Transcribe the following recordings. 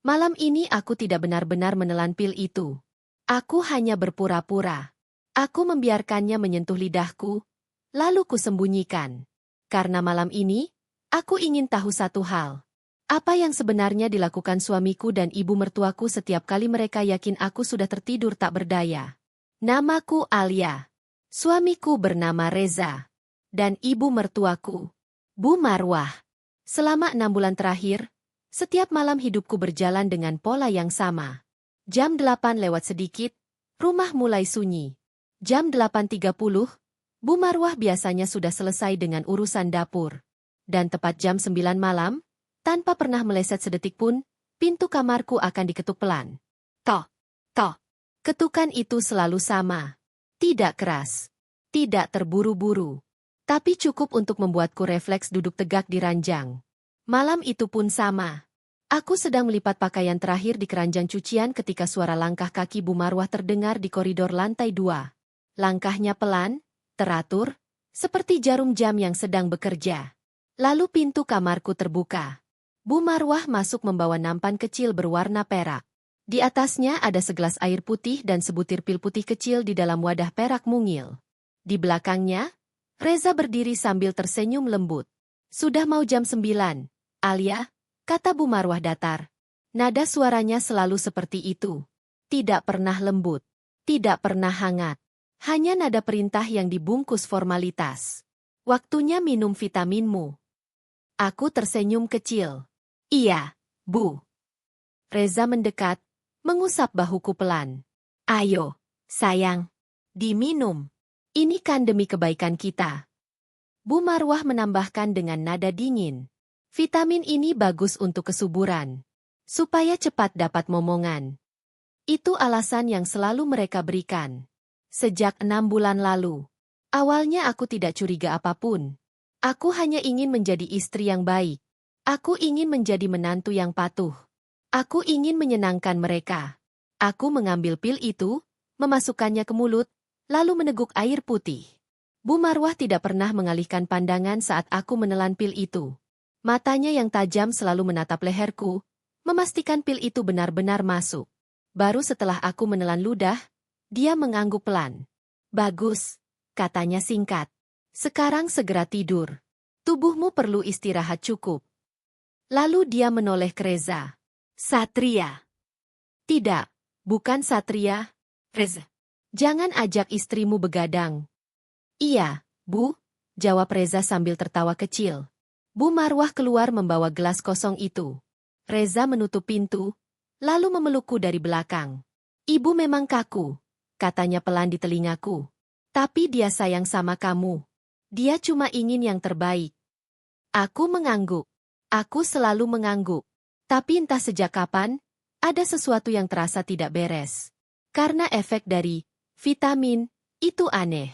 Malam ini aku tidak benar-benar menelan pil itu. Aku hanya berpura-pura. Aku membiarkannya menyentuh lidahku, lalu kusembunyikan. Karena malam ini, aku ingin tahu satu hal. Apa yang sebenarnya dilakukan suamiku dan ibu mertuaku setiap kali mereka yakin aku sudah tertidur tak berdaya. Namaku Alia. Suamiku bernama Reza. Dan ibu mertuaku, Bu Marwah. Selama 6 bulan terakhir, setiap malam hidupku berjalan dengan pola yang sama. Jam 8 lewat sedikit, rumah mulai sunyi. Jam 8.30, Bu Marwah biasanya sudah selesai dengan urusan dapur. Dan tepat jam 9 malam, tanpa pernah meleset sedetik pun, pintu kamarku akan diketuk pelan. Tok, tok. Ketukan itu selalu sama. Tidak keras. Tidak terburu-buru. Tapi cukup untuk membuatku refleks duduk tegak di ranjang. Malam itu pun sama. Aku sedang melipat pakaian terakhir di keranjang cucian ketika suara langkah kaki Bu Marwah terdengar di koridor lantai 2. Langkahnya pelan, teratur, seperti jarum jam yang sedang bekerja. Lalu pintu kamarku terbuka. Bu Marwah masuk membawa nampan kecil berwarna perak. Di atasnya ada segelas air putih dan sebutir pil putih kecil di dalam wadah perak mungil. Di belakangnya, Reza berdiri sambil tersenyum lembut. Sudah mau jam 9, Alia, kata Bu Marwah datar. Nada suaranya selalu seperti itu. Tidak pernah lembut. Tidak pernah hangat. Hanya nada perintah yang dibungkus formalitas. Waktunya minum vitaminmu. Aku tersenyum kecil. Iya, Bu. Reza mendekat, mengusap bahuku pelan. Ayo, sayang. Diminum. Ini kan demi kebaikan kita. Bu Marwah menambahkan dengan nada dingin. Vitamin ini bagus untuk kesuburan. Supaya cepat dapat momongan. Itu alasan yang selalu mereka berikan. Sejak 6 bulan lalu. Awalnya aku tidak curiga apapun. Aku hanya ingin menjadi istri yang baik. Aku ingin menjadi menantu yang patuh. Aku ingin menyenangkan mereka. Aku mengambil pil itu, memasukkannya ke mulut, lalu meneguk air putih. Bu Marwah tidak pernah mengalihkan pandangan saat aku menelan pil itu. Matanya yang tajam selalu menatap leherku, memastikan pil itu benar-benar masuk. Baru setelah aku menelan ludah, dia mengangguk pelan. Bagus, katanya singkat. Sekarang segera tidur. Tubuhmu perlu istirahat cukup. Lalu dia menoleh ke Reza. Satria. Tidak, bukan Satria. Reza. Jangan ajak istrimu begadang. Iya, Bu, jawab Reza sambil tertawa kecil. Bu Marwah keluar membawa gelas kosong itu. Reza menutup pintu, lalu memelukku dari belakang. Ibu memang kaku, katanya pelan di telingaku. Tapi dia sayang sama kamu. Dia cuma ingin yang terbaik. Aku mengangguk. Aku selalu mengangguk. Tapi entah sejak kapan, ada sesuatu yang terasa tidak beres. Karena efek dari vitamin, itu aneh.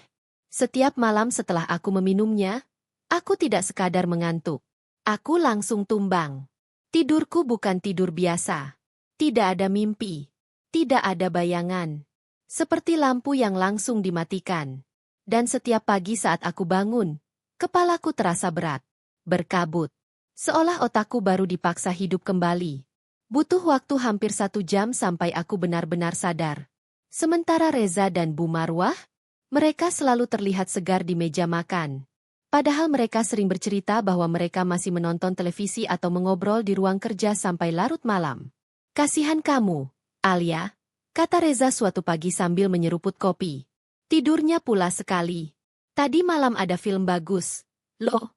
Setiap malam setelah aku meminumnya, aku tidak sekadar mengantuk. Aku langsung tumbang. Tidurku bukan tidur biasa. Tidak ada mimpi. Tidak ada bayangan. Seperti lampu yang langsung dimatikan. Dan setiap pagi saat aku bangun, kepalaku terasa berat. Berkabut. Seolah otakku baru dipaksa hidup kembali. Butuh waktu hampir 1 jam sampai aku benar-benar sadar. Sementara Reza dan Bu Marwah, mereka selalu terlihat segar di meja makan. Padahal mereka sering bercerita bahwa mereka masih menonton televisi atau mengobrol di ruang kerja sampai larut malam. Kasihan kamu, Alia, kata Reza suatu pagi sambil menyeruput kopi. Tidurnya pula sekali. Tadi malam ada film bagus. Loh.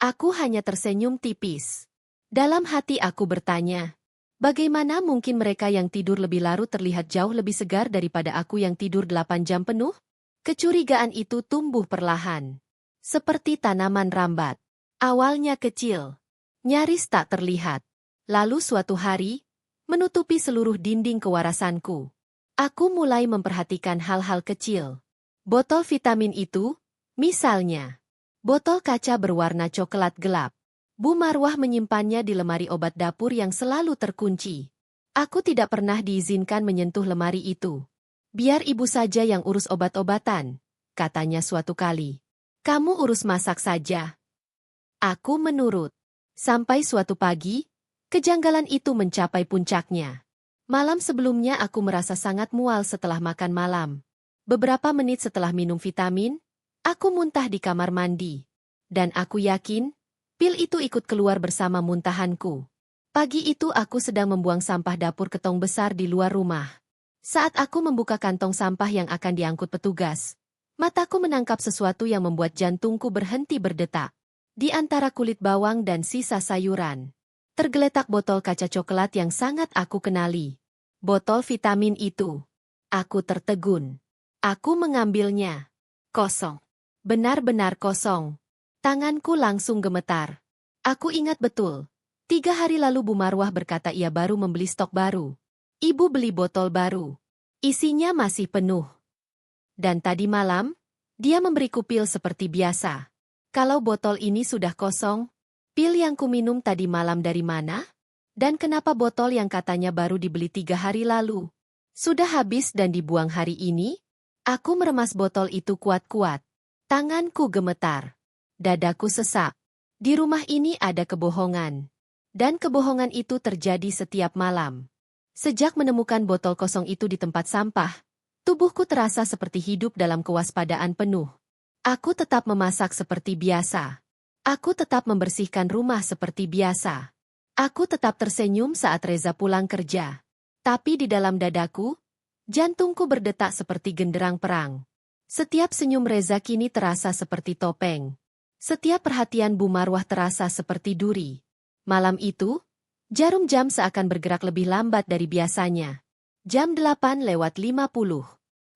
Aku hanya tersenyum tipis. Dalam hati aku bertanya, bagaimana mungkin mereka yang tidur lebih larut terlihat jauh lebih segar daripada aku yang tidur 8 jam penuh? Kecurigaan itu tumbuh perlahan. Seperti tanaman rambat. Awalnya kecil. Nyaris tak terlihat. Lalu suatu hari, menutupi seluruh dinding kewarasanku. Aku mulai memperhatikan hal-hal kecil. Botol vitamin itu, misalnya. Botol kaca berwarna coklat gelap. Bu Marwah menyimpannya di lemari obat dapur yang selalu terkunci. Aku tidak pernah diizinkan menyentuh lemari itu. Biar ibu saja yang urus obat-obatan, katanya suatu kali. Kamu urus masak saja. Aku menurut. Sampai suatu pagi, Kejanggalan itu mencapai puncaknya. Malam sebelumnya aku merasa sangat mual setelah makan malam. Beberapa menit setelah minum vitamin, aku muntah di kamar mandi. Dan aku yakin, pil itu ikut keluar bersama muntahanku. Pagi itu aku sedang membuang sampah dapur ke tong besar di luar rumah. Saat aku membuka kantong sampah yang akan diangkut petugas, mataku menangkap sesuatu yang membuat jantungku berhenti berdetak. Di antara kulit bawang dan sisa sayuran, tergeletak botol kaca coklat yang sangat aku kenali. Botol vitamin itu. Aku tertegun. Aku mengambilnya. Kosong. Benar-benar kosong. Tanganku langsung gemetar. Aku ingat betul. 3 hari lalu Bu Marwah berkata ia baru membeli stok baru. Ibu beli botol baru. Isinya masih penuh. Dan tadi malam, dia memberiku pil seperti biasa. Kalau botol ini sudah kosong, pil yang kuminum tadi malam dari mana? Dan kenapa botol yang katanya baru dibeli 3 hari lalu sudah habis dan dibuang hari ini? Aku meremas botol itu kuat-kuat. Tanganku gemetar. Dadaku sesak. Di rumah ini ada kebohongan. Dan kebohongan itu terjadi setiap malam. Sejak menemukan botol kosong itu di tempat sampah, tubuhku terasa seperti hidup dalam kewaspadaan penuh. Aku tetap memasak seperti biasa. Aku tetap membersihkan rumah seperti biasa. Aku tetap tersenyum saat Reza pulang kerja. Tapi di dalam dadaku, jantungku berdetak seperti genderang perang. Setiap senyum Reza kini terasa seperti topeng. Setiap perhatian Bu Marwah terasa seperti duri. Malam itu, jarum jam seakan bergerak lebih lambat dari biasanya. Jam 8:50.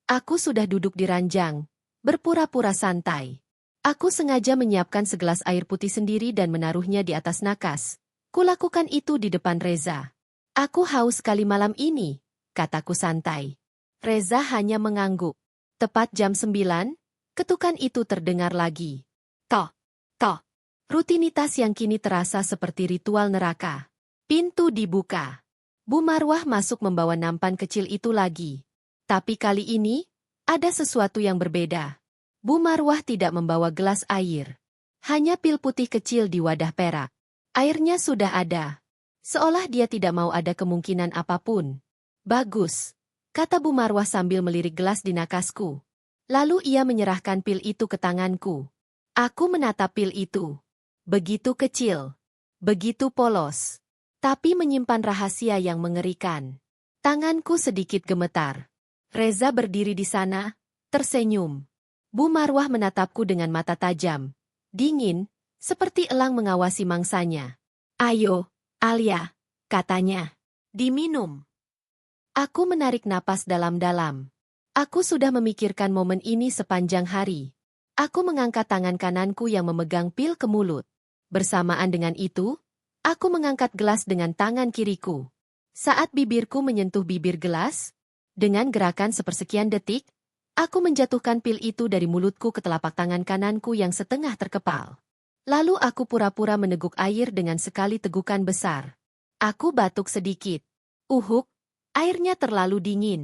Aku sudah duduk di ranjang, berpura-pura santai. Aku sengaja menyiapkan segelas air putih sendiri dan menaruhnya di atas nakas. Kulakukan itu di depan Reza. Aku haus sekali malam ini, kataku santai. Reza hanya mengangguk. Tepat jam 9, ketukan itu terdengar lagi. Tok, tok. Rutinitas yang kini terasa seperti ritual neraka. Pintu dibuka. Bu Marwah masuk membawa nampan kecil itu lagi. Tapi kali ini, ada sesuatu yang berbeda. Bu Marwah tidak membawa gelas air. Hanya pil putih kecil di wadah perak. Airnya sudah ada. Seolah dia tidak mau ada kemungkinan apapun. Bagus, kata Bu Marwah sambil melirik gelas di nakasku. Lalu ia menyerahkan pil itu ke tanganku. Aku menatap pil itu. Begitu kecil. Begitu polos. Tapi menyimpan rahasia yang mengerikan. Tanganku sedikit gemetar. Reza berdiri di sana, tersenyum. Bu Marwah menatapku dengan mata tajam. Dingin, seperti elang mengawasi mangsanya. Ayo, Alia, katanya. Diminum. Aku menarik napas dalam-dalam. Aku sudah memikirkan momen ini sepanjang hari. Aku mengangkat tangan kananku yang memegang pil ke mulut. Bersamaan dengan itu, aku mengangkat gelas dengan tangan kiriku. Saat bibirku menyentuh bibir gelas, dengan gerakan sepersekian detik, aku menjatuhkan pil itu dari mulutku ke telapak tangan kananku yang setengah terkepal. Lalu aku pura-pura meneguk air dengan sekali tegukan besar. Aku batuk sedikit. Uhuk, airnya terlalu dingin.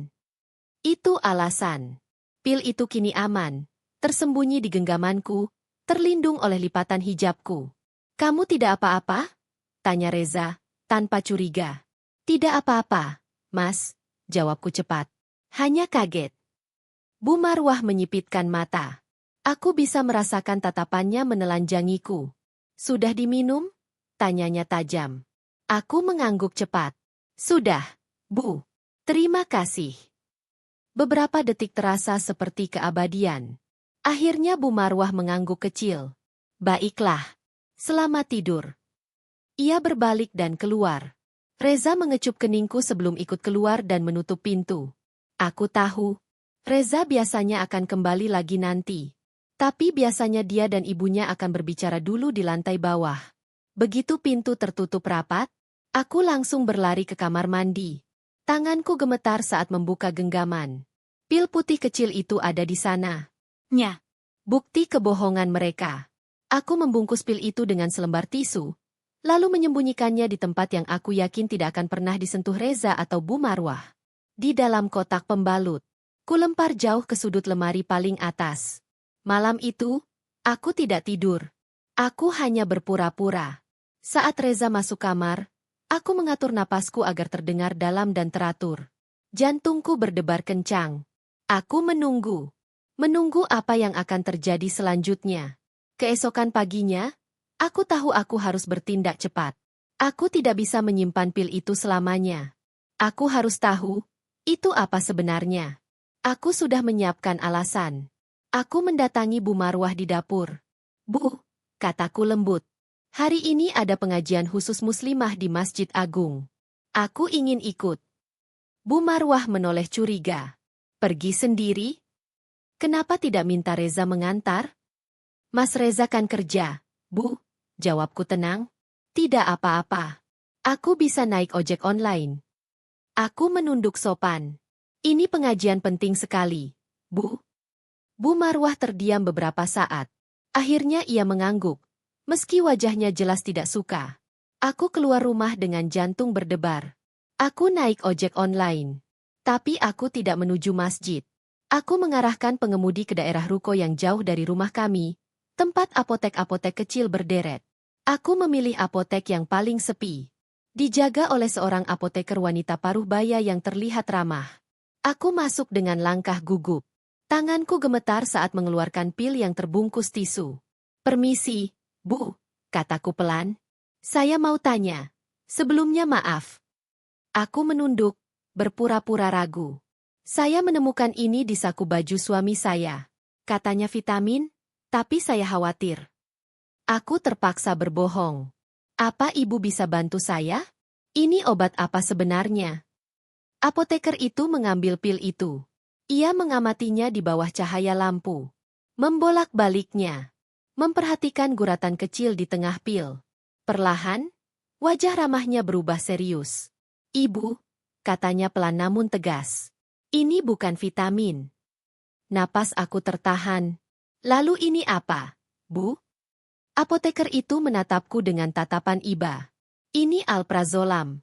Itu alasan. Pil itu kini aman, tersembunyi di genggamanku, terlindung oleh lipatan hijabku. Kamu tidak apa-apa? Tanya Reza, tanpa curiga. Tidak apa-apa, Mas, jawabku cepat. Hanya kaget. Bu Marwah menyipitkan mata. Aku bisa merasakan tatapannya menelanjangiku. Sudah diminum? Tanyanya tajam. Aku mengangguk cepat. Sudah, Bu. Terima kasih. Beberapa detik terasa seperti keabadian. Akhirnya Bu Marwah mengangguk kecil. Baiklah. Selamat tidur. Ia berbalik dan keluar. Reza mengecup keningku sebelum ikut keluar dan menutup pintu. Aku tahu, Reza biasanya akan kembali lagi nanti. Tapi biasanya dia dan ibunya akan berbicara dulu di lantai bawah. Begitu pintu tertutup rapat, aku langsung berlari ke kamar mandi. Tanganku gemetar saat membuka genggaman. Pil putih kecil itu ada di sana. Nya. Bukti kebohongan mereka. Aku membungkus pil itu dengan selembar tisu, lalu menyembunyikannya di tempat yang aku yakin tidak akan pernah disentuh Reza atau Bu Marwah. Di dalam kotak pembalut. Kulempar jauh ke sudut lemari paling atas. Malam itu, aku tidak tidur. Aku hanya berpura-pura. Saat Reza masuk kamar, Aku mengatur napasku agar terdengar dalam dan teratur. Jantungku berdebar kencang. Aku menunggu. Menunggu apa yang akan terjadi selanjutnya. Keesokan paginya, aku tahu aku harus bertindak cepat. Aku tidak bisa menyimpan pil itu selamanya. Aku harus tahu, itu apa sebenarnya. Aku sudah menyiapkan alasan. Aku mendatangi Bu Marwah di dapur. Bu, kataku lembut. Hari ini ada pengajian khusus muslimah di Masjid Agung. Aku ingin ikut. Bu Marwah menoleh curiga. Pergi sendiri? Kenapa tidak minta Reza mengantar? Mas Reza kan kerja, Bu. Jawabku tenang. Tidak apa-apa. Aku bisa naik ojek online. Aku menunduk sopan. Ini pengajian penting sekali, Bu. Bu Marwah terdiam beberapa saat. Akhirnya ia mengangguk. Meski wajahnya jelas tidak suka. Aku keluar rumah dengan jantung berdebar. Aku naik ojek online. Tapi aku tidak menuju masjid. Aku mengarahkan pengemudi ke daerah ruko yang jauh dari rumah kami, tempat apotek-apotek kecil berderet. Aku memilih apotek yang paling sepi. Dijaga oleh seorang apoteker wanita paruh baya yang terlihat ramah. Aku masuk dengan langkah gugup. Tanganku gemetar saat mengeluarkan pil yang terbungkus tisu. Permisi, Bu, kataku pelan. Saya mau tanya. Sebelumnya maaf. Aku menunduk, berpura-pura ragu. Saya menemukan ini di saku baju suami saya. Katanya vitamin, tapi saya khawatir. Aku terpaksa berbohong. Apa ibu bisa bantu saya? Ini obat apa sebenarnya? Apoteker itu mengambil pil itu. Ia mengamatinya di bawah cahaya lampu. Membolak-baliknya. Memperhatikan guratan kecil di tengah pil. Perlahan, wajah ramahnya berubah serius. Ibu, katanya pelan namun tegas. Ini bukan vitamin. Napas aku tertahan. Lalu ini apa, Bu? Apoteker itu menatapku dengan tatapan iba. Ini alprazolam.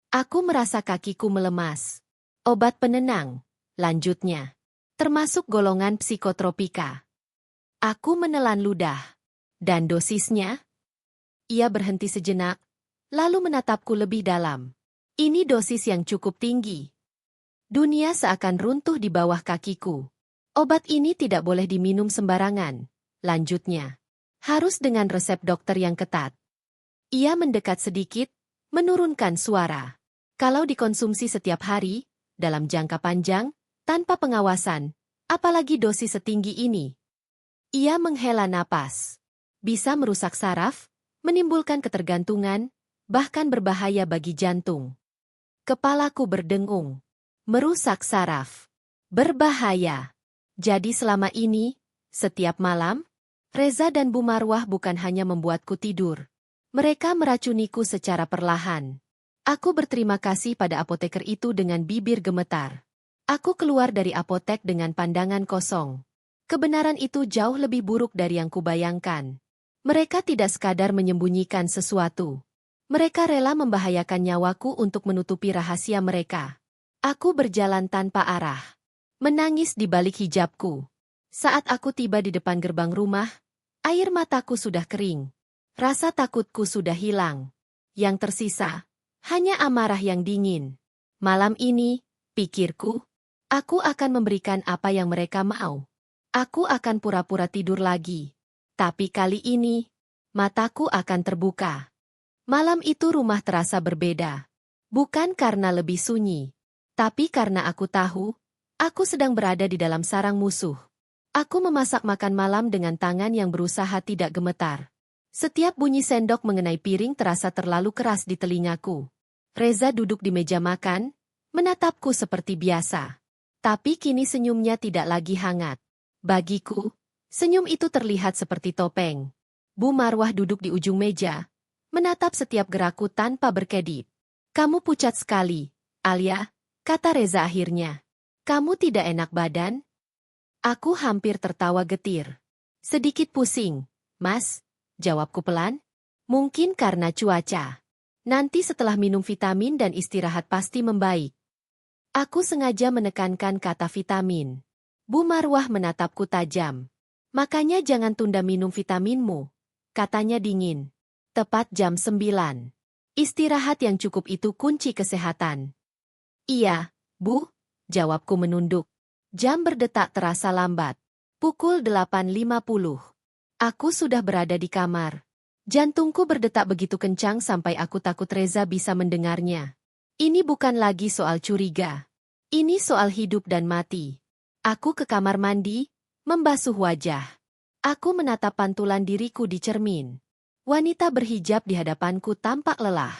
Aku merasa kakiku melemas. Obat penenang, lanjutnya. Termasuk golongan psikotropika. Aku menelan ludah. Dan dosisnya? Ia berhenti sejenak, lalu menatapku lebih dalam. Ini dosis yang cukup tinggi. Dunia seakan runtuh di bawah kakiku. Obat ini tidak boleh diminum sembarangan, lanjutnya. Harus dengan resep dokter yang ketat. Ia mendekat sedikit, menurunkan suara. Kalau dikonsumsi setiap hari, dalam jangka panjang, tanpa pengawasan, apalagi dosis setinggi ini. Ia menghela napas. Bisa merusak saraf, menimbulkan ketergantungan, bahkan berbahaya bagi jantung. Kepalaku berdengung. Merusak saraf. Berbahaya. Jadi selama ini, setiap malam, Reza dan Bu Marwah bukan hanya membuatku tidur. Mereka meracuniku secara perlahan. Aku berterima kasih pada apoteker itu dengan bibir gemetar. Aku keluar dari apotek dengan pandangan kosong. Kebenaran itu jauh lebih buruk dari yang kubayangkan. Mereka tidak sekadar menyembunyikan sesuatu. Mereka rela membahayakan nyawaku untuk menutupi rahasia mereka. Aku berjalan tanpa arah. Menangis di balik hijabku. Saat aku tiba di depan gerbang rumah, air mataku sudah kering. Rasa takutku sudah hilang. Yang tersisa, hanya amarah yang dingin. Malam ini, pikirku, aku akan memberikan apa yang mereka mau. Aku akan pura-pura tidur lagi. Tapi kali ini, mataku akan terbuka. Malam itu rumah terasa berbeda. Bukan karena lebih sunyi. Tapi karena aku tahu, aku sedang berada di dalam sarang musuh. Aku memasak makan malam dengan tangan yang berusaha tidak gemetar. Setiap bunyi sendok mengenai piring terasa terlalu keras di telingaku. Reza duduk di meja makan, menatapku seperti biasa. Tapi kini senyumnya tidak lagi hangat. Bagiku, senyum itu terlihat seperti topeng. Bu Marwah duduk di ujung meja, menatap setiap gerakku tanpa berkedip. Kamu pucat sekali, Alia, kata Reza akhirnya. Kamu tidak enak badan? Aku hampir tertawa getir. Sedikit pusing, Mas, jawabku pelan. Mungkin karena cuaca. Nanti setelah minum vitamin dan istirahat pasti membaik. Aku sengaja menekankan kata vitamin. Bu Marwah menatapku tajam. Makanya jangan tunda minum vitaminmu, katanya dingin. Tepat jam 9. Istirahat yang cukup itu kunci kesehatan. Iya, Bu, jawabku menunduk. Jam berdetak terasa lambat. Pukul 8.50. Aku sudah berada di kamar. Jantungku berdetak begitu kencang sampai aku takut Reza bisa mendengarnya. Ini bukan lagi soal curiga. Ini soal hidup dan mati. Aku ke kamar mandi, membasuh wajah. Aku menatap pantulan diriku di cermin. Wanita berhijab di hadapanku tampak lelah.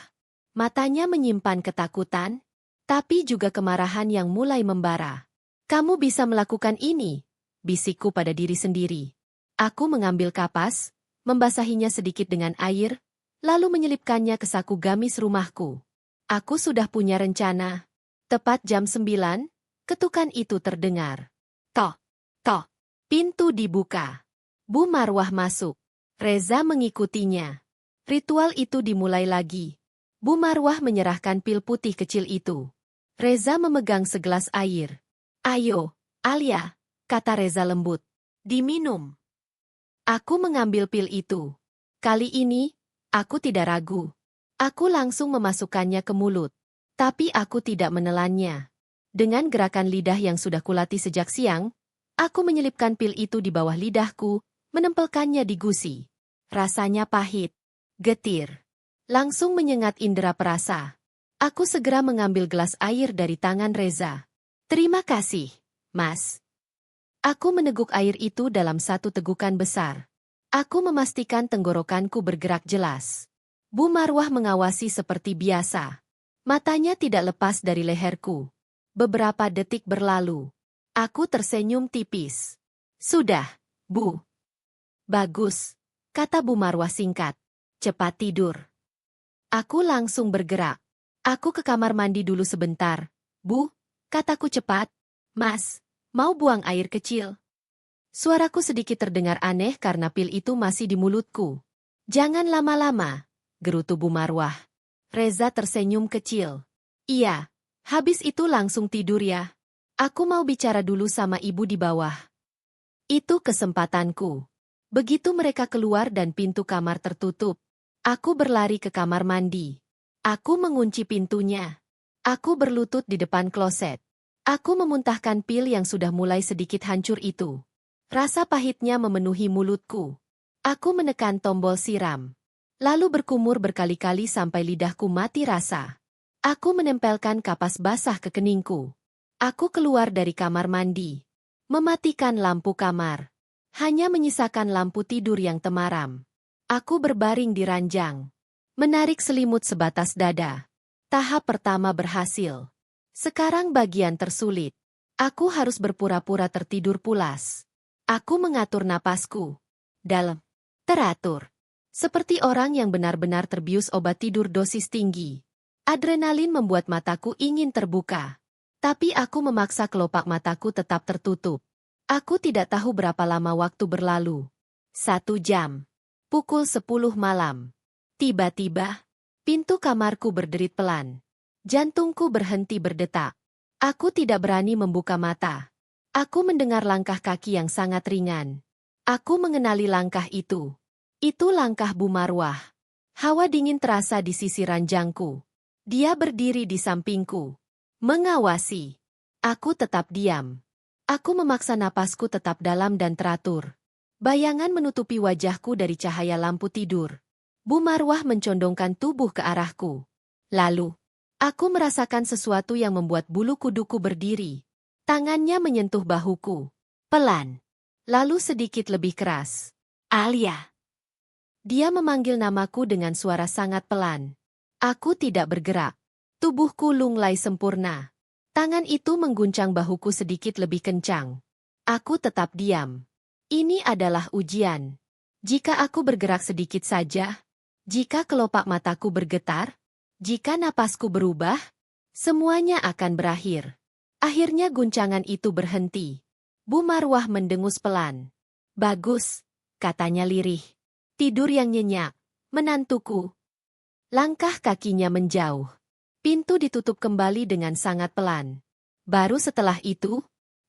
Matanya menyimpan ketakutan, tapi juga kemarahan yang mulai membara. Kamu bisa melakukan ini, bisikku pada diri sendiri. Aku mengambil kapas, membasahinya sedikit dengan air, lalu menyelipkannya ke saku gamis rumahku. Aku sudah punya rencana. Tepat jam 9, ketukan itu terdengar. Tok, tok, pintu dibuka. Bu Marwah masuk. Reza mengikutinya. Ritual itu dimulai lagi. Bu Marwah menyerahkan pil putih kecil itu. Reza memegang segelas air. Ayo, Alia, kata Reza lembut. Diminum. Aku mengambil pil itu. Kali ini, aku tidak ragu. Aku langsung memasukkannya ke mulut. Tapi aku tidak menelannya. Dengan gerakan lidah yang sudah kulatih sejak siang, aku menyelipkan pil itu di bawah lidahku, menempelkannya di gusi. Rasanya pahit, getir, langsung menyengat indera perasa. Aku segera mengambil gelas air dari tangan Reza. Terima kasih, Mas. Aku meneguk air itu dalam satu tegukan besar. Aku memastikan tenggorokanku bergerak jelas. Bu Marwah mengawasi seperti biasa. Matanya tidak lepas dari leherku. Beberapa detik berlalu. Aku tersenyum tipis. Sudah, Bu. Bagus, kata Bu Marwah singkat. Cepat tidur. Aku langsung bergerak. Aku ke kamar mandi dulu sebentar. Bu, kataku cepat. Mas, mau buang air kecil? Suaraku sedikit terdengar aneh karena pil itu masih di mulutku. Jangan lama-lama, gerutu Bu Marwah. Reza tersenyum kecil. Iya, habis itu langsung tidur ya. Aku mau bicara dulu sama ibu di bawah. Itu kesempatanku. Begitu mereka keluar dan pintu kamar tertutup, aku berlari ke kamar mandi. Aku mengunci pintunya. Aku berlutut di depan kloset. Aku memuntahkan pil yang sudah mulai sedikit hancur itu. Rasa pahitnya memenuhi mulutku. Aku menekan tombol siram. Lalu berkumur berkali-kali sampai lidahku mati rasa. Aku menempelkan kapas basah ke keningku. Aku keluar dari kamar mandi. Mematikan lampu kamar. Hanya menyisakan lampu tidur yang temaram. Aku berbaring di ranjang. Menarik selimut sebatas dada. Tahap pertama berhasil. Sekarang bagian tersulit. Aku harus berpura-pura tertidur pulas. Aku mengatur napasku. Dalam. Teratur. Seperti orang yang benar-benar terbius obat tidur dosis tinggi. Adrenalin membuat mataku ingin terbuka. Tapi aku memaksa kelopak mataku tetap tertutup. Aku tidak tahu berapa lama waktu berlalu. 1 jam. Pukul 10 malam. Tiba-tiba, pintu kamarku berderit pelan. Jantungku berhenti berdetak. Aku tidak berani membuka mata. Aku mendengar langkah kaki yang sangat ringan. Aku mengenali langkah itu. Itu langkah Bu Marwah. Hawa dingin terasa di sisi ranjangku. Dia berdiri di sampingku. Mengawasi. Aku tetap diam. Aku memaksa napasku tetap dalam dan teratur. Bayangan menutupi wajahku dari cahaya lampu tidur. Bu Marwah mencondongkan tubuh ke arahku. Lalu, aku merasakan sesuatu yang membuat bulu kuduku berdiri. Tangannya menyentuh bahuku. Pelan. Lalu sedikit lebih keras. Alia. Dia memanggil namaku dengan suara sangat pelan. Aku tidak bergerak. Tubuhku lunglai sempurna. Tangan itu mengguncang bahuku sedikit lebih kencang. Aku tetap diam. Ini adalah ujian. Jika aku bergerak sedikit saja, jika kelopak mataku bergetar, jika napasku berubah, semuanya akan berakhir. Akhirnya guncangan itu berhenti. Bu Marwah mendengus pelan. Bagus, katanya lirih. Tidur yang nyenyak, menantuku. Langkah kakinya menjauh. Pintu ditutup kembali dengan sangat pelan. Baru setelah itu,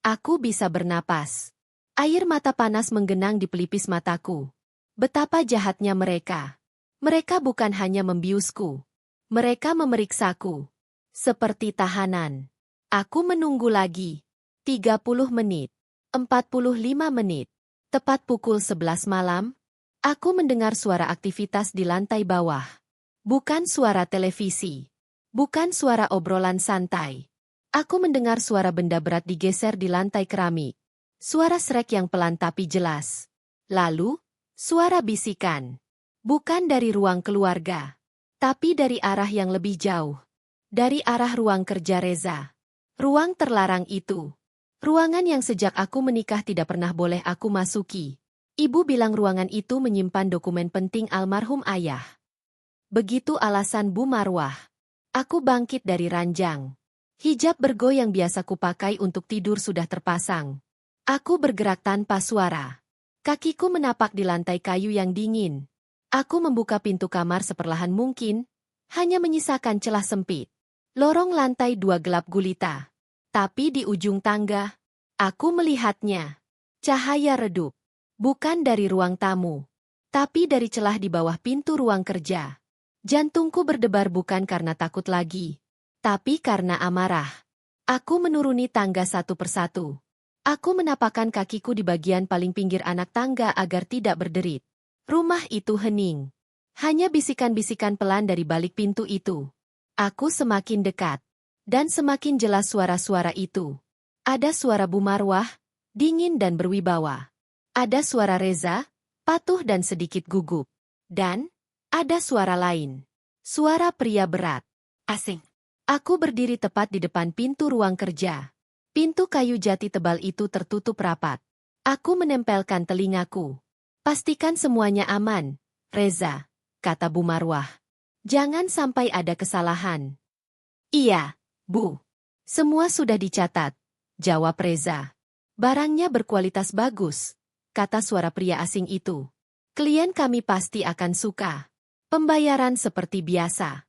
aku bisa bernapas. Air mata panas menggenang di pelipis mataku. Betapa jahatnya mereka. Mereka bukan hanya membiusku. Mereka memeriksaku. Seperti tahanan. Aku menunggu lagi. 30 menit. 45 menit. Tepat pukul 11 malam, aku mendengar suara aktivitas di lantai bawah. Bukan suara televisi. Bukan suara obrolan santai. Aku mendengar suara benda berat digeser di lantai keramik. Suara srek yang pelan tapi jelas. Lalu, suara bisikan. Bukan dari ruang keluarga, tapi dari arah yang lebih jauh. Dari arah ruang kerja Reza. Ruang terlarang itu. Ruangan yang sejak aku menikah tidak pernah boleh aku masuki. Ibu bilang ruangan itu menyimpan dokumen penting almarhum ayah. Begitu alasan Bu Marwah. Aku bangkit dari ranjang. Hijab bergo yang biasa kupakai untuk tidur sudah terpasang. Aku bergerak tanpa suara. Kakiku menapak di lantai kayu yang dingin. Aku membuka pintu kamar seperlahan mungkin, hanya menyisakan celah sempit. Lorong lantai 2 gelap gulita. Tapi di ujung tangga, aku melihatnya. Cahaya redup. Bukan dari ruang tamu, tapi dari celah di bawah pintu ruang kerja. Jantungku berdebar bukan karena takut lagi, tapi karena amarah. Aku menuruni tangga satu persatu. Aku menapakkan kakiku di bagian paling pinggir anak tangga agar tidak berderit. Rumah itu hening. Hanya bisikan-bisikan pelan dari balik pintu itu. Aku semakin dekat. Dan semakin jelas suara-suara itu. Ada suara Bu Marwah, dingin dan berwibawa. Ada suara Reza, patuh dan sedikit gugup. Dan, ada suara lain. Suara pria berat. Asing. Aku berdiri tepat di depan pintu ruang kerja. Pintu kayu jati tebal itu tertutup rapat. Aku menempelkan telingaku. Pastikan semuanya aman, Reza, kata Bu Marwah. Jangan sampai ada kesalahan. Iya, Bu. Semua sudah dicatat, jawab Reza. Barangnya berkualitas bagus, kata suara pria asing itu. Klien kami pasti akan suka. Pembayaran seperti biasa.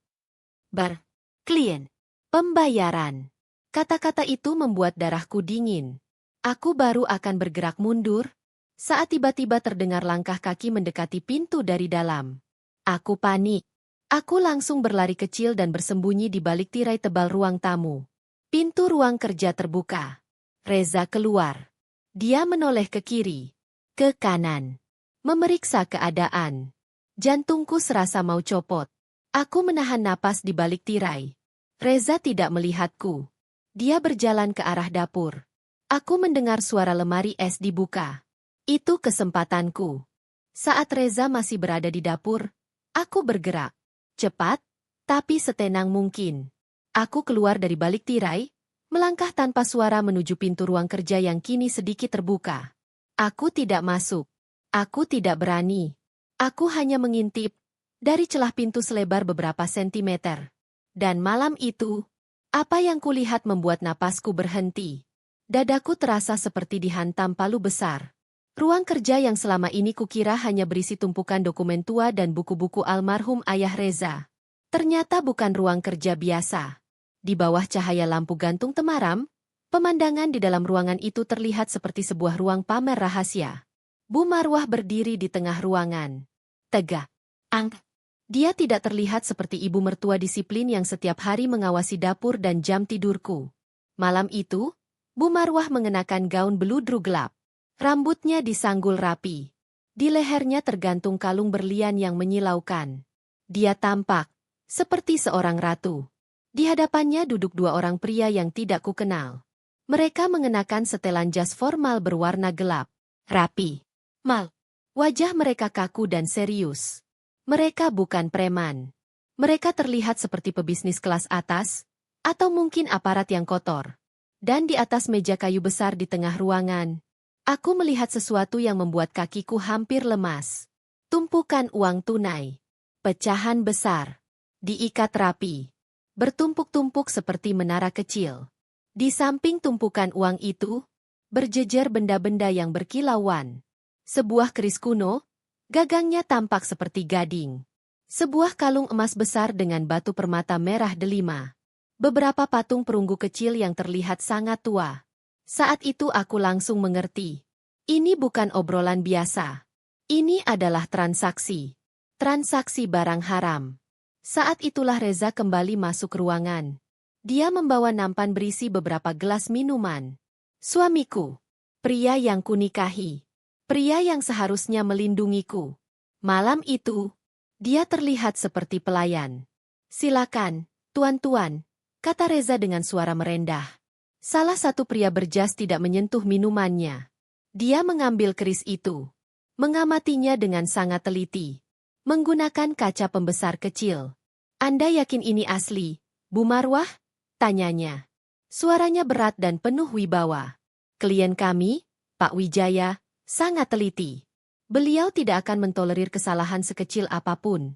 Klien. Pembayaran. Kata-kata itu membuat darahku dingin. Aku baru akan bergerak mundur, saat tiba-tiba terdengar langkah kaki mendekati pintu dari dalam. Aku panik. Aku langsung berlari kecil dan bersembunyi di balik tirai tebal ruang tamu. Pintu ruang kerja terbuka. Reza keluar. Dia menoleh ke kiri, ke kanan, memeriksa keadaan. Jantungku serasa mau copot. Aku menahan napas di balik tirai. Reza tidak melihatku. Dia berjalan ke arah dapur. Aku mendengar suara lemari es dibuka. Itu kesempatanku. Saat Reza masih berada di dapur, aku bergerak. Cepat, tapi setenang mungkin. Aku keluar dari balik tirai, melangkah tanpa suara menuju pintu ruang kerja yang kini sedikit terbuka. Aku tidak masuk. Aku tidak berani. Aku hanya mengintip dari celah pintu selebar beberapa sentimeter. Dan malam itu, apa yang kulihat membuat napasku berhenti. Dadaku terasa seperti dihantam palu besar. Ruang kerja yang selama ini kukira hanya berisi tumpukan dokumen tua dan buku-buku almarhum ayah Reza. Ternyata bukan ruang kerja biasa. Di bawah cahaya lampu gantung temaram, pemandangan di dalam ruangan itu terlihat seperti sebuah ruang pamer rahasia. Bu Marwah berdiri di tengah ruangan. Tegak. Dia tidak terlihat seperti ibu mertua disiplin yang setiap hari mengawasi dapur dan jam tidurku. Malam itu, Bu Marwah mengenakan gaun beludru gelap. Rambutnya disanggul rapi. Di lehernya tergantung kalung berlian yang menyilaukan. Dia tampak seperti seorang ratu. Di hadapannya duduk dua orang pria yang tidak kukenal. Mereka mengenakan setelan jas formal berwarna gelap, rapi. Wajah mereka kaku dan serius. Mereka bukan preman. Mereka terlihat seperti pebisnis kelas atas, atau mungkin aparat yang kotor. Dan di atas meja kayu besar di tengah ruangan, aku melihat sesuatu yang membuat kakiku hampir lemas. Tumpukan uang tunai. Pecahan besar. Diikat rapi. Bertumpuk-tumpuk seperti menara kecil. Di samping tumpukan uang itu, berjejer benda-benda yang berkilauan. Sebuah keris kuno, gagangnya tampak seperti gading. Sebuah kalung emas besar dengan batu permata merah delima. Beberapa patung perunggu kecil yang terlihat sangat tua. Saat itu aku langsung mengerti. Ini bukan obrolan biasa. Ini adalah transaksi. Transaksi barang haram. Saat itulah Reza kembali masuk ruangan. Dia membawa nampan berisi beberapa gelas minuman. Suamiku, pria yang kunikahi, pria yang seharusnya melindungiku. Malam itu, dia terlihat seperti pelayan. Silakan, tuan-tuan, kata Reza dengan suara merendah. Salah satu pria berjas tidak menyentuh minumannya. Dia mengambil keris itu, mengamatinya dengan sangat teliti, menggunakan kaca pembesar kecil. Anda yakin ini asli, Bu Marwah? Tanyanya. Suaranya berat dan penuh wibawa. Klien kami, Pak Wijaya, sangat teliti. Beliau tidak akan mentolerir kesalahan sekecil apapun.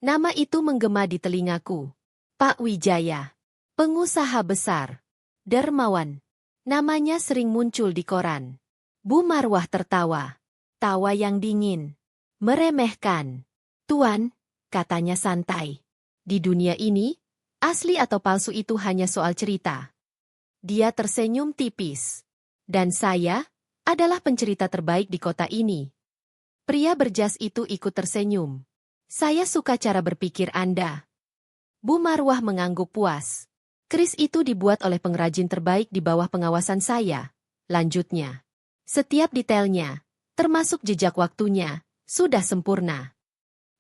Nama itu menggema di telingaku. Pak Wijaya. Pengusaha besar. Dermawan. Namanya sering muncul di koran. Bu Marwah tertawa. Tawa yang dingin. Meremehkan. Tuan, katanya santai. Di dunia ini, asli atau palsu itu hanya soal cerita. Dia tersenyum tipis. Dan saya adalah pencerita terbaik di kota ini. Pria berjas itu ikut tersenyum. Saya suka cara berpikir Anda. Bu Marwah mengangguk puas. Keris itu dibuat oleh pengrajin terbaik di bawah pengawasan saya. Lanjutnya. Setiap detailnya, termasuk jejak waktunya, sudah sempurna.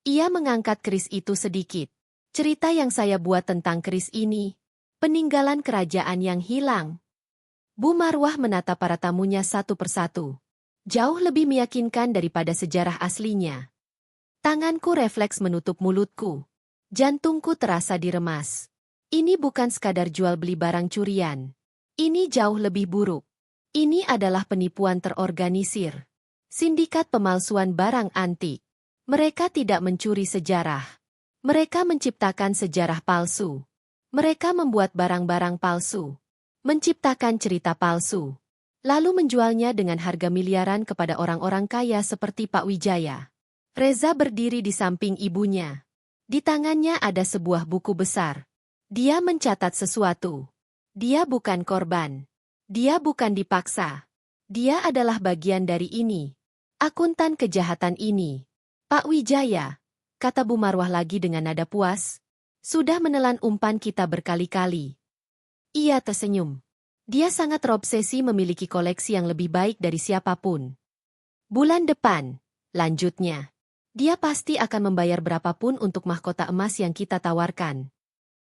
Ia mengangkat keris itu sedikit. Cerita yang saya buat tentang keris ini, peninggalan kerajaan yang hilang. Bu Marwah menatap para tamunya satu persatu. Jauh lebih meyakinkan daripada sejarah aslinya. Tanganku refleks menutup mulutku. Jantungku terasa diremas. Ini bukan sekadar jual beli barang curian. Ini jauh lebih buruk. Ini adalah penipuan terorganisir. Sindikat pemalsuan barang antik. Mereka tidak mencuri sejarah. Mereka menciptakan sejarah palsu. Mereka membuat barang-barang palsu. Menciptakan cerita palsu. Lalu menjualnya dengan harga miliaran kepada orang-orang kaya seperti Pak Wijaya. Reza berdiri di samping ibunya. Di tangannya ada sebuah buku besar. Dia mencatat sesuatu. Dia bukan korban. Dia bukan dipaksa. Dia adalah bagian dari ini. Akuntan kejahatan ini. Pak Wijaya, kata Bu Marwah lagi dengan nada puas, sudah menelan umpan kita berkali-kali. Ia tersenyum. Dia sangat terobsesi memiliki koleksi yang lebih baik dari siapapun. Bulan depan, lanjutnya, dia pasti akan membayar berapapun untuk mahkota emas yang kita tawarkan.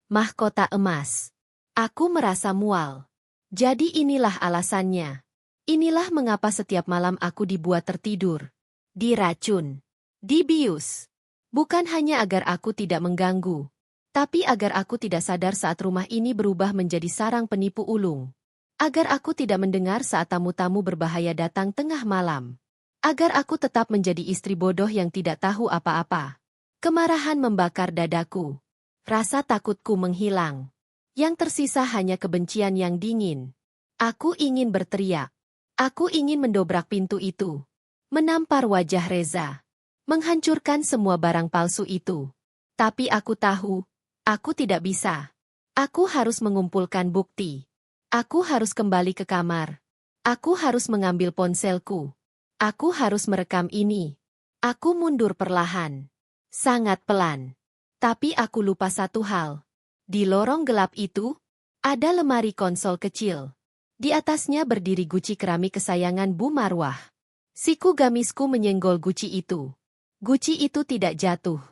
Mahkota emas. Aku merasa mual. Jadi inilah alasannya. Inilah mengapa setiap malam aku dibuat tertidur. Diracun. Dibius. Bukan hanya agar aku tidak mengganggu, tapi agar aku tidak sadar saat rumah ini berubah menjadi sarang penipu ulung. Agar aku tidak mendengar saat tamu-tamu berbahaya datang tengah malam. Agar aku tetap menjadi istri bodoh yang tidak tahu apa-apa. Kemarahan membakar dadaku. Rasa takutku menghilang. Yang tersisa hanya kebencian yang dingin. Aku ingin berteriak. Aku ingin mendobrak pintu itu. Menampar wajah Reza. Menghancurkan semua barang palsu itu. Tapi aku tahu, aku tidak bisa. Aku harus mengumpulkan bukti. Aku harus kembali ke kamar. Aku harus mengambil ponselku. Aku harus merekam ini. Aku mundur perlahan. Sangat pelan. Tapi aku lupa satu hal. Di lorong gelap itu, ada lemari konsol kecil. Di atasnya berdiri guci keramik kesayangan Bu Marwah. Siku gamisku menyenggol guci itu. Guci itu tidak jatuh,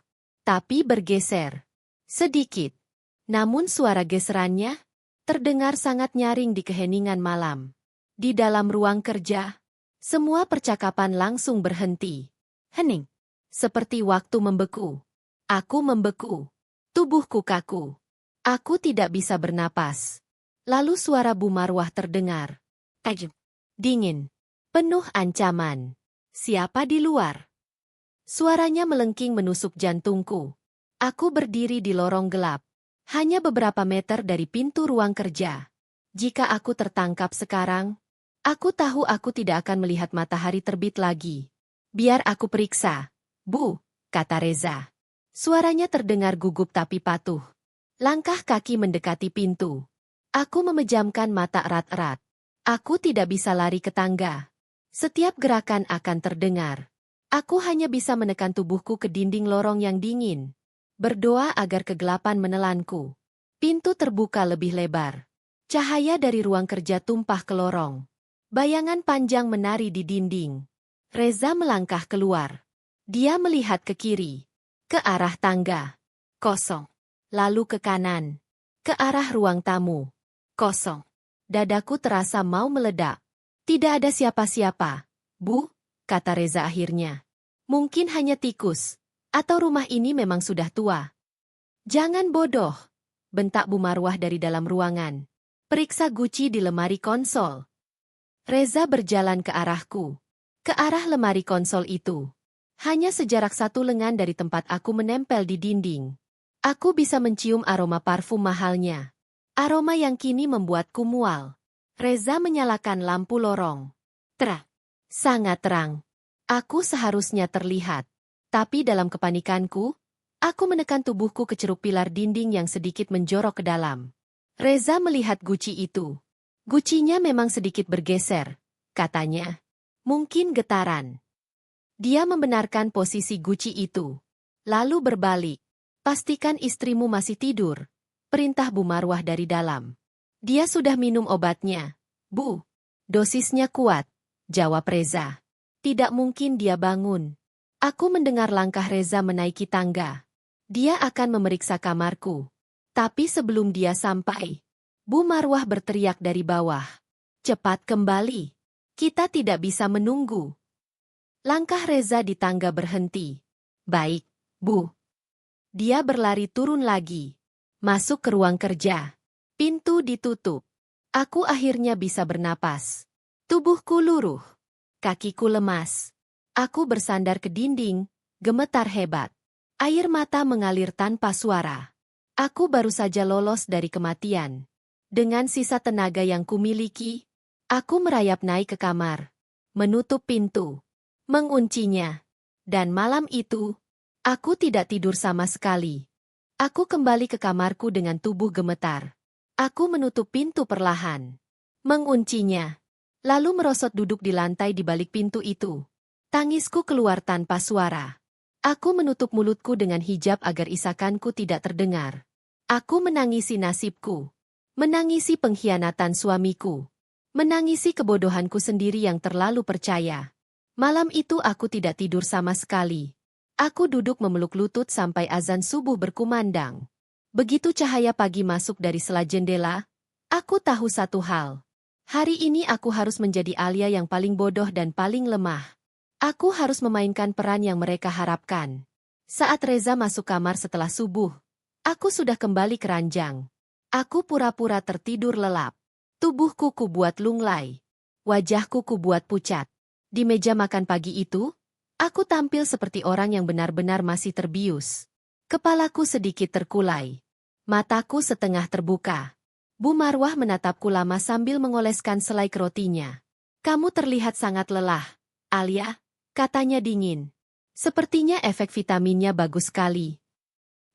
tapi bergeser. Sedikit. Namun suara geserannya terdengar sangat nyaring di keheningan malam. Di dalam ruang kerja, semua percakapan langsung berhenti. Hening. Seperti waktu membeku. Aku membeku. Tubuhku kaku. Aku tidak bisa bernapas. Lalu suara Bu Marwah terdengar. Dingin. Penuh ancaman. Siapa di luar? Suaranya melengking menusuk jantungku. Aku berdiri di lorong gelap. Hanya beberapa meter dari pintu ruang kerja. Jika aku tertangkap sekarang, aku tahu aku tidak akan melihat matahari terbit lagi. Biar aku periksa. Bu, kata Reza. Suaranya terdengar gugup tapi patuh. Langkah kaki mendekati pintu. Aku memejamkan mata erat-erat. Aku tidak bisa lari ke tangga. Setiap gerakan akan terdengar. Aku hanya bisa menekan tubuhku ke dinding lorong yang dingin. Berdoa agar kegelapan menelanku. Pintu terbuka lebih lebar. Cahaya dari ruang kerja tumpah ke lorong. Bayangan panjang menari di dinding. Reza melangkah keluar. Dia melihat ke kiri. Ke arah tangga. Kosong. Lalu ke kanan. Ke arah ruang tamu. Kosong. Dadaku terasa mau meledak. Tidak ada siapa-siapa. Bu, kata Reza akhirnya. Mungkin hanya tikus. Atau rumah ini memang sudah tua. Jangan bodoh, bentak Bu Marwah dari dalam ruangan. Periksa guci di lemari konsol. Reza berjalan ke arahku. Ke arah lemari konsol itu. Hanya sejarak 1 lengan dari tempat aku menempel di dinding. Aku bisa mencium aroma parfum mahalnya. Aroma yang kini membuatku mual. Reza menyalakan lampu lorong. Terang. Sangat terang. Aku seharusnya terlihat. Tapi dalam kepanikanku, aku menekan tubuhku ke ceruk pilar dinding yang sedikit menjorok ke dalam. Reza melihat guci itu. Gucinya memang sedikit bergeser, katanya. Mungkin getaran. Dia membenarkan posisi guci itu. Lalu berbalik. Pastikan istrimu masih tidur. Perintah Bu Marwah dari dalam. Dia sudah minum obatnya. Bu, dosisnya kuat, jawab Reza. Tidak mungkin dia bangun. Aku mendengar langkah Reza menaiki tangga. Dia akan memeriksa kamarku. Tapi sebelum dia sampai, Bu Marwah berteriak dari bawah. Cepat kembali. Kita tidak bisa menunggu. Langkah Reza di tangga berhenti. Baik, Bu. Dia berlari turun lagi. Masuk ke ruang kerja. Pintu ditutup. Aku akhirnya bisa bernapas. Tubuhku luruh. Kakiku lemas. Aku bersandar ke dinding, gemetar hebat. Air mata mengalir tanpa suara. Aku baru saja lolos dari kematian. Dengan sisa tenaga yang kumiliki, aku merayap naik ke kamar. Menutup pintu. Menguncinya. Dan malam itu, aku tidak tidur sama sekali. Aku kembali ke kamarku dengan tubuh gemetar. Aku menutup pintu perlahan. Menguncinya. Lalu merosot duduk di lantai di balik pintu itu. Tangisku keluar tanpa suara. Aku menutup mulutku dengan hijab agar isakanku tidak terdengar. Aku menangisi nasibku. Menangisi pengkhianatan suamiku. Menangisi kebodohanku sendiri yang terlalu percaya. Malam itu aku tidak tidur sama sekali. Aku duduk memeluk lutut sampai azan subuh berkumandang. Begitu cahaya pagi masuk dari sela jendela, aku tahu satu hal. Hari ini aku harus menjadi Alia yang paling bodoh dan paling lemah. Aku harus memainkan peran yang mereka harapkan. Saat Reza masuk kamar setelah subuh, aku sudah kembali ke ranjang. Aku pura-pura tertidur lelap. Tubuhku kubuat lunglai. Wajahku kubuat pucat. Di meja makan pagi itu, aku tampil seperti orang yang benar-benar masih terbius. Kepalaku sedikit terkulai. Mataku setengah terbuka. Bu Marwah menatapku lama sambil mengoleskan selai rotinya. Kamu terlihat sangat lelah, Alia. Katanya dingin. Sepertinya efek vitaminnya bagus sekali.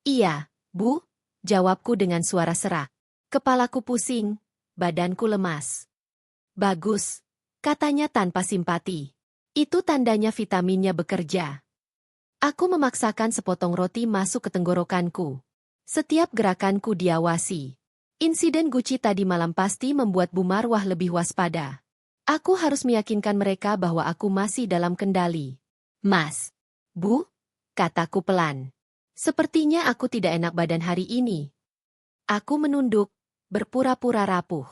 Iya, Bu, jawabku dengan suara serak. Kepalaku pusing, badanku lemas. Bagus, katanya tanpa simpati. Itu tandanya vitaminnya bekerja. Aku memaksakan sepotong roti masuk ke tenggorokanku. Setiap gerakanku diawasi. Insiden Guci tadi malam pasti membuat Bu Marwah lebih waspada. Aku harus meyakinkan mereka bahwa aku masih dalam kendali. Mas. Bu, kataku pelan. Sepertinya aku tidak enak badan hari ini. Aku menunduk, berpura-pura rapuh.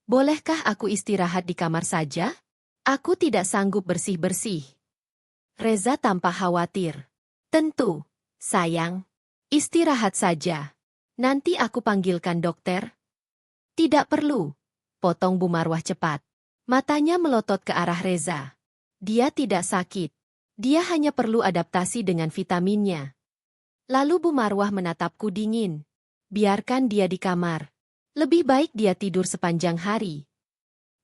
Bolehkah aku istirahat di kamar saja? Aku tidak sanggup bersih-bersih. Reza tampak khawatir. Tentu, sayang. Istirahat saja. Nanti aku panggilkan dokter. Tidak perlu, potong Bu Marwah cepat. Matanya melotot ke arah Reza. Dia tidak sakit. Dia hanya perlu adaptasi dengan vitaminnya. Lalu Bu Marwah menatapku dingin. Biarkan dia di kamar. Lebih baik dia tidur sepanjang hari.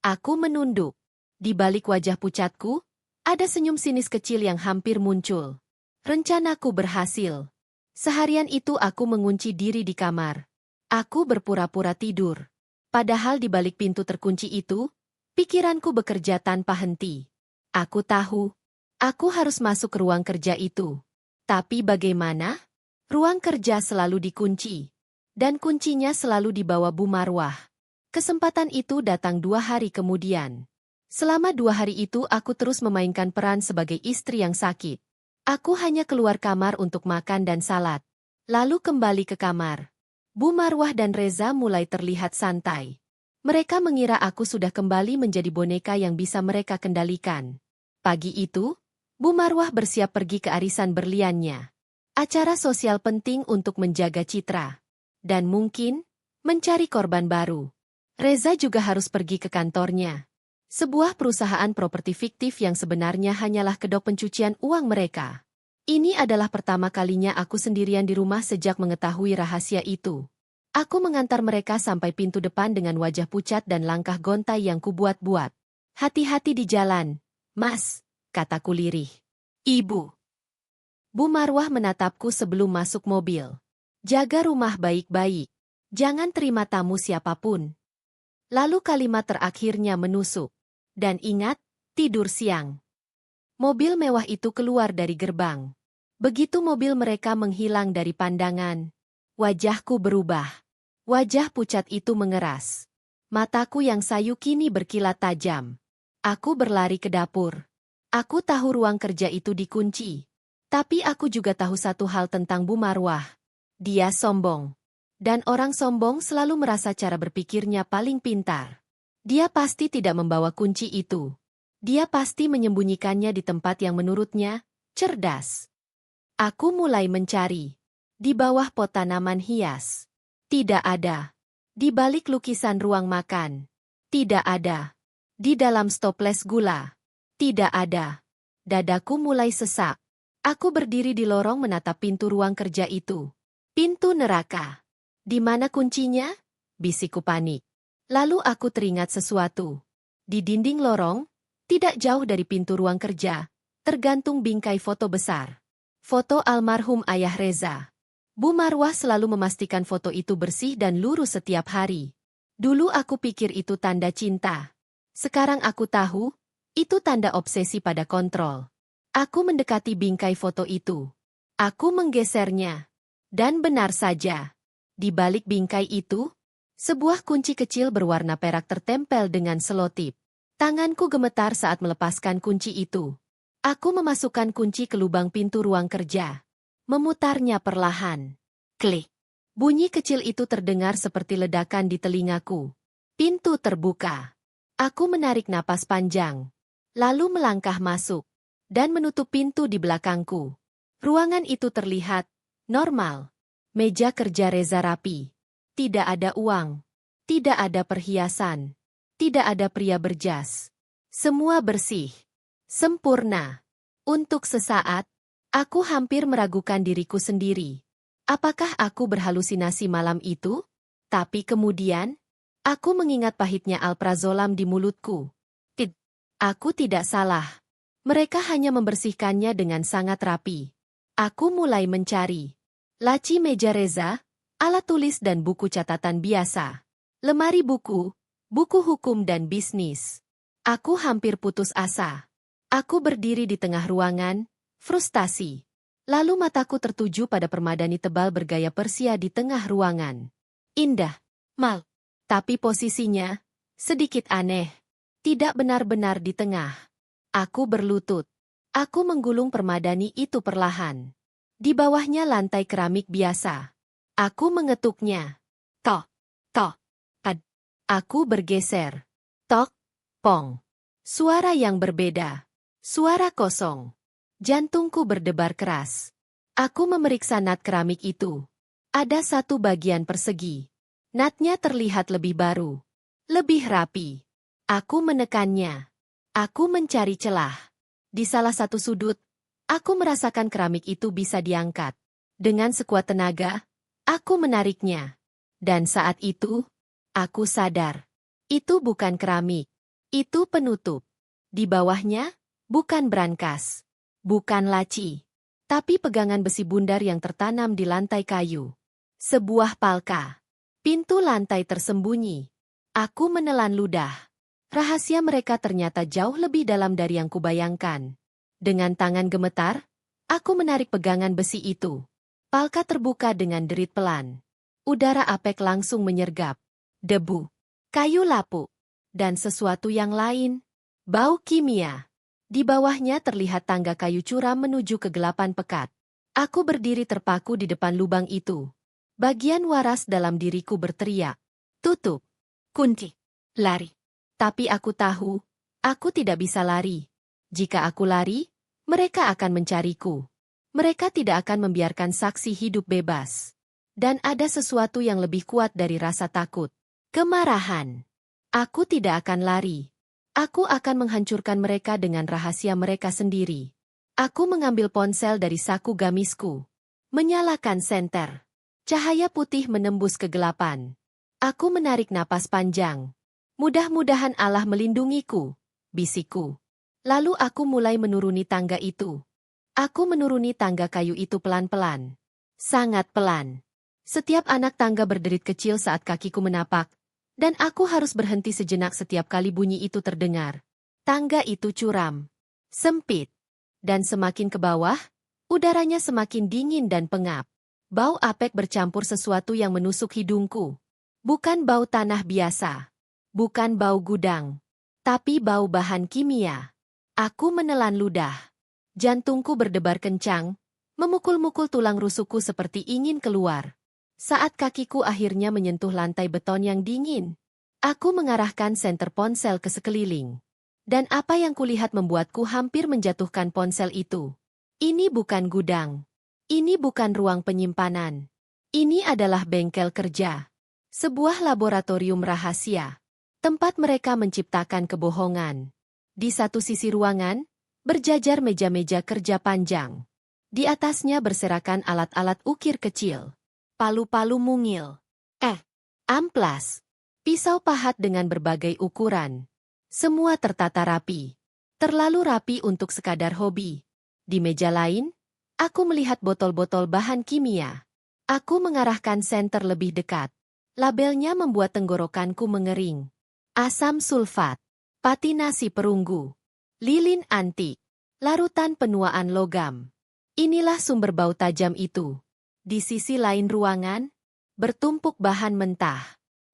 Aku menunduk. Di balik wajah pucatku, ada senyum sinis kecil yang hampir muncul. Rencanaku berhasil. Seharian itu aku mengunci diri di kamar. Aku berpura-pura tidur. Padahal di balik pintu terkunci itu, pikiranku bekerja tanpa henti. Aku tahu, aku harus masuk ke ruang kerja itu. Tapi bagaimana? Ruang kerja selalu dikunci. Dan kuncinya selalu dibawa Bu Marwah. Kesempatan itu datang 2 hari kemudian. Selama 2 hari itu aku terus memainkan peran sebagai istri yang sakit. Aku hanya keluar kamar untuk makan dan salat. Lalu kembali ke kamar. Bu Marwah dan Reza mulai terlihat santai. Mereka mengira aku sudah kembali menjadi boneka yang bisa mereka kendalikan. Pagi itu, Bu Marwah bersiap pergi ke arisan berliannya. Acara sosial penting untuk menjaga citra. Dan mungkin, mencari korban baru. Reza juga harus pergi ke kantornya. Sebuah perusahaan properti fiktif yang sebenarnya hanyalah kedok pencucian uang mereka. Ini adalah pertama kalinya aku sendirian di rumah sejak mengetahui rahasia itu. Aku mengantar mereka sampai pintu depan dengan wajah pucat dan langkah gontai yang kubuat-buat. Hati-hati di jalan, Mas, kataku lirih. Ibu. Bu Marwah menatapku sebelum masuk mobil. Jaga rumah baik-baik. Jangan terima tamu siapapun. Lalu kalimat terakhirnya menusuk. Dan ingat, tidur siang. Mobil mewah itu keluar dari gerbang. Begitu mobil mereka menghilang dari pandangan, wajahku berubah. Wajah pucat itu mengeras. Mataku yang sayu kini berkilat tajam. Aku berlari ke dapur. Aku tahu ruang kerja itu dikunci. Tapi aku juga tahu satu hal tentang Bu Marwah. Dia sombong. Dan orang sombong selalu merasa cara berpikirnya paling pintar. Dia pasti tidak membawa kunci itu. Dia pasti menyembunyikannya di tempat yang menurutnya cerdas. Aku mulai mencari. Di bawah pot tanaman hias. Tidak ada. Di balik lukisan ruang makan. Tidak ada. Di dalam stoples gula. Tidak ada. Dadaku mulai sesak. Aku berdiri di lorong menatap pintu ruang kerja itu. Pintu neraka. Di mana kuncinya? Bisikku panik. Lalu aku teringat sesuatu. Di dinding lorong, tidak jauh dari pintu ruang kerja, tergantung bingkai foto besar. Foto almarhum ayah Reza. Bu Marwah selalu memastikan foto itu bersih dan lurus setiap hari. Dulu aku pikir itu tanda cinta. Sekarang aku tahu, itu tanda obsesi pada kontrol. Aku mendekati bingkai foto itu. Aku menggesernya. Dan benar saja. Di balik bingkai itu, sebuah kunci kecil berwarna perak tertempel dengan selotip. Tanganku gemetar saat melepaskan kunci itu. Aku memasukkan kunci ke lubang pintu ruang kerja. Memutarnya perlahan. Klik. Bunyi kecil itu terdengar seperti ledakan di telingaku. Pintu terbuka. Aku menarik napas panjang. Lalu melangkah masuk. Dan menutup pintu di belakangku. Ruangan itu terlihat normal. Meja kerja Reza rapi. Tidak ada uang. Tidak ada perhiasan. Tidak ada pria berjas. Semua bersih. Sempurna. Untuk sesaat, aku hampir meragukan diriku sendiri. Apakah aku berhalusinasi malam itu? Tapi kemudian, aku mengingat pahitnya alprazolam di mulutku. Aku tidak salah. Mereka hanya membersihkannya dengan sangat rapi. Aku mulai mencari. Laci meja Reza, alat tulis dan buku catatan biasa. Lemari buku, buku hukum dan bisnis. Aku hampir putus asa. Aku berdiri di tengah ruangan, frustasi. Lalu mataku tertuju pada permadani tebal bergaya Persia di tengah ruangan. Indah, mal. Tapi posisinya, sedikit aneh. Tidak benar-benar di tengah. Aku berlutut. Aku menggulung permadani itu perlahan. Di bawahnya lantai keramik biasa. Aku mengetuknya. Tok, tok, ad. Aku bergeser. Tok, pong. Suara yang berbeda. Suara kosong. Jantungku berdebar keras. Aku memeriksa nat keramik itu. Ada satu bagian persegi. Natnya terlihat lebih baru. Lebih rapi. Aku menekannya. Aku mencari celah. Di salah satu sudut, aku merasakan keramik itu bisa diangkat. Dengan sekuat tenaga, aku menariknya. Dan saat itu, aku sadar. Itu bukan keramik. Itu penutup. Di bawahnya, bukan brankas. Bukan laci. Tapi pegangan besi bundar yang tertanam di lantai kayu. Sebuah palka. Pintu lantai tersembunyi. Aku menelan ludah. Rahasia mereka ternyata jauh lebih dalam dari yang kubayangkan. Dengan tangan gemetar, aku menarik pegangan besi itu. Palka terbuka dengan derit pelan. Udara apek langsung menyergap. Debu, kayu lapuk, dan sesuatu yang lain. Bau kimia. Di bawahnya terlihat tangga kayu curam menuju kegelapan pekat. Aku berdiri terpaku di depan lubang itu. Bagian waras dalam diriku berteriak. Tutup. Kunci. Lari. Tapi aku tahu, aku tidak bisa lari. Jika aku lari, mereka akan mencariku. Mereka tidak akan membiarkan saksi hidup bebas. Dan ada sesuatu yang lebih kuat dari rasa takut. Kemarahan. Aku tidak akan lari. Aku akan menghancurkan mereka dengan rahasia mereka sendiri. Aku mengambil ponsel dari saku gamisku. Menyalakan senter. Cahaya putih menembus kegelapan. Aku menarik napas panjang. Mudah-mudahan Allah melindungiku, bisikku. Lalu aku mulai menuruni tangga itu. Aku menuruni tangga kayu itu pelan-pelan. Sangat pelan. Setiap anak tangga berderit kecil saat kakiku menapak, dan aku harus berhenti sejenak setiap kali bunyi itu terdengar. Tangga itu curam, sempit, dan semakin ke bawah, udaranya semakin dingin dan pengap. Bau apek bercampur sesuatu yang menusuk hidungku. Bukan bau tanah biasa, bukan bau gudang, tapi bau bahan kimia. Aku menelan ludah. Jantungku berdebar kencang, memukul-mukul tulang rusukku seperti ingin keluar. Saat kakiku akhirnya menyentuh lantai beton yang dingin, aku mengarahkan senter ponsel ke sekeliling. Dan apa yang kulihat membuatku hampir menjatuhkan ponsel itu. Ini bukan gudang. Ini bukan ruang penyimpanan. Ini adalah bengkel kerja. Sebuah laboratorium rahasia. Tempat mereka menciptakan kebohongan. Di satu sisi ruangan, berjajar meja-meja kerja panjang. Di atasnya berserakan alat-alat ukir kecil. Palu-palu mungil. Amplas. Pisau pahat dengan berbagai ukuran. Semua tertata rapi. Terlalu rapi untuk sekadar hobi. Di meja lain, aku melihat botol-botol bahan kimia. Aku mengarahkan senter lebih dekat. Labelnya membuat tenggorokanku mengering. Asam sulfat. Patinasi perunggu. Lilin antik. Larutan penuaan logam. Inilah sumber bau tajam itu. Di sisi lain ruangan, bertumpuk bahan mentah.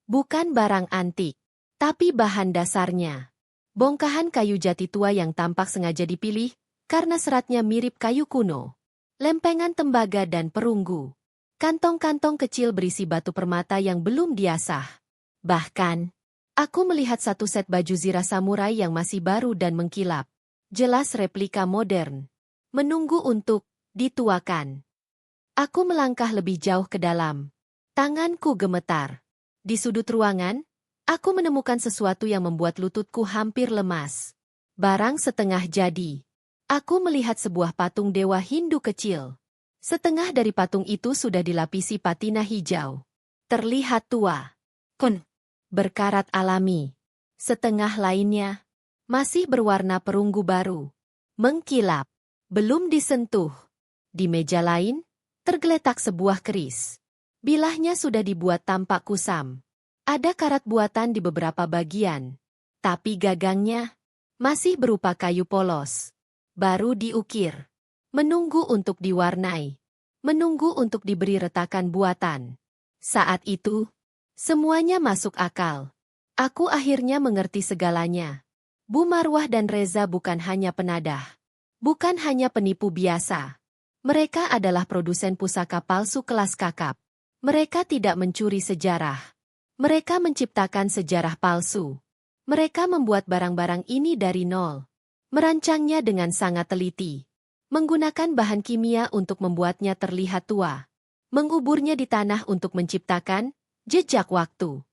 Bukan barang antik, tapi bahan dasarnya. Bongkahan kayu jati tua yang tampak sengaja dipilih, karena seratnya mirip kayu kuno. Lempengan tembaga dan perunggu. Kantong-kantong kecil berisi batu permata yang belum diasah. Bahkan, aku melihat satu set baju zirah samurai yang masih baru dan mengkilap. Jelas replika modern. Menunggu untuk dituakan. Aku melangkah lebih jauh ke dalam. Tanganku gemetar. Di sudut ruangan, aku menemukan sesuatu yang membuat lututku hampir lemas. Barang setengah jadi. Aku melihat sebuah patung dewa Hindu kecil. Setengah dari patung itu sudah dilapisi patina hijau. Terlihat tua. Berkarat alami. Setengah lainnya masih berwarna perunggu baru. Mengkilap. Belum disentuh. Di meja lain, tergeletak sebuah keris. Bilahnya sudah dibuat tampak kusam. Ada karat buatan di beberapa bagian. Tapi gagangnya masih berupa kayu polos. Baru diukir. Menunggu untuk diwarnai. Menunggu untuk diberi retakan buatan. Saat itu, semuanya masuk akal. Aku akhirnya mengerti segalanya. Bu Marwah dan Reza bukan hanya penadah. Bukan hanya penipu biasa. Mereka adalah produsen pusaka palsu kelas kakap. Mereka tidak mencuri sejarah. Mereka menciptakan sejarah palsu. Mereka membuat barang-barang ini dari nol. Merancangnya dengan sangat teliti. Menggunakan bahan kimia untuk membuatnya terlihat tua. Menguburnya di tanah untuk menciptakan jejak waktu.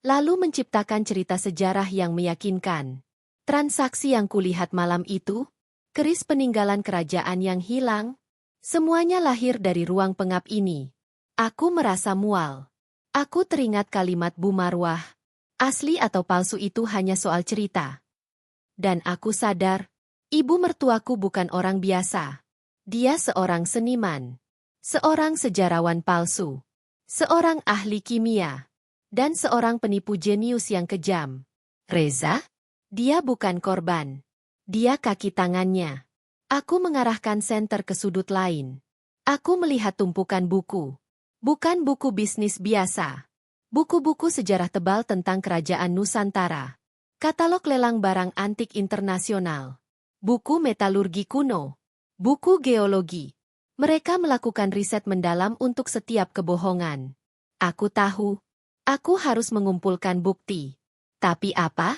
Lalu menciptakan cerita sejarah yang meyakinkan. Transaksi yang kulihat malam itu, keris peninggalan kerajaan yang hilang, semuanya lahir dari ruang pengap ini. Aku merasa mual. Aku teringat kalimat Bu Marwah. Asli atau palsu itu hanya soal cerita. Dan aku sadar, ibu mertuaku bukan orang biasa. Dia seorang seniman. Seorang sejarawan palsu. Seorang ahli kimia. Dan seorang penipu jenius yang kejam. Reza? Dia bukan korban. Dia kaki tangannya. Aku mengarahkan senter ke sudut lain. Aku melihat tumpukan buku. Bukan buku bisnis biasa. Buku-buku sejarah tebal tentang kerajaan Nusantara. Katalog lelang barang antik internasional. Buku metalurgi kuno. Buku geologi. Mereka melakukan riset mendalam untuk setiap kebohongan. Aku tahu. Aku harus mengumpulkan bukti. Tapi apa?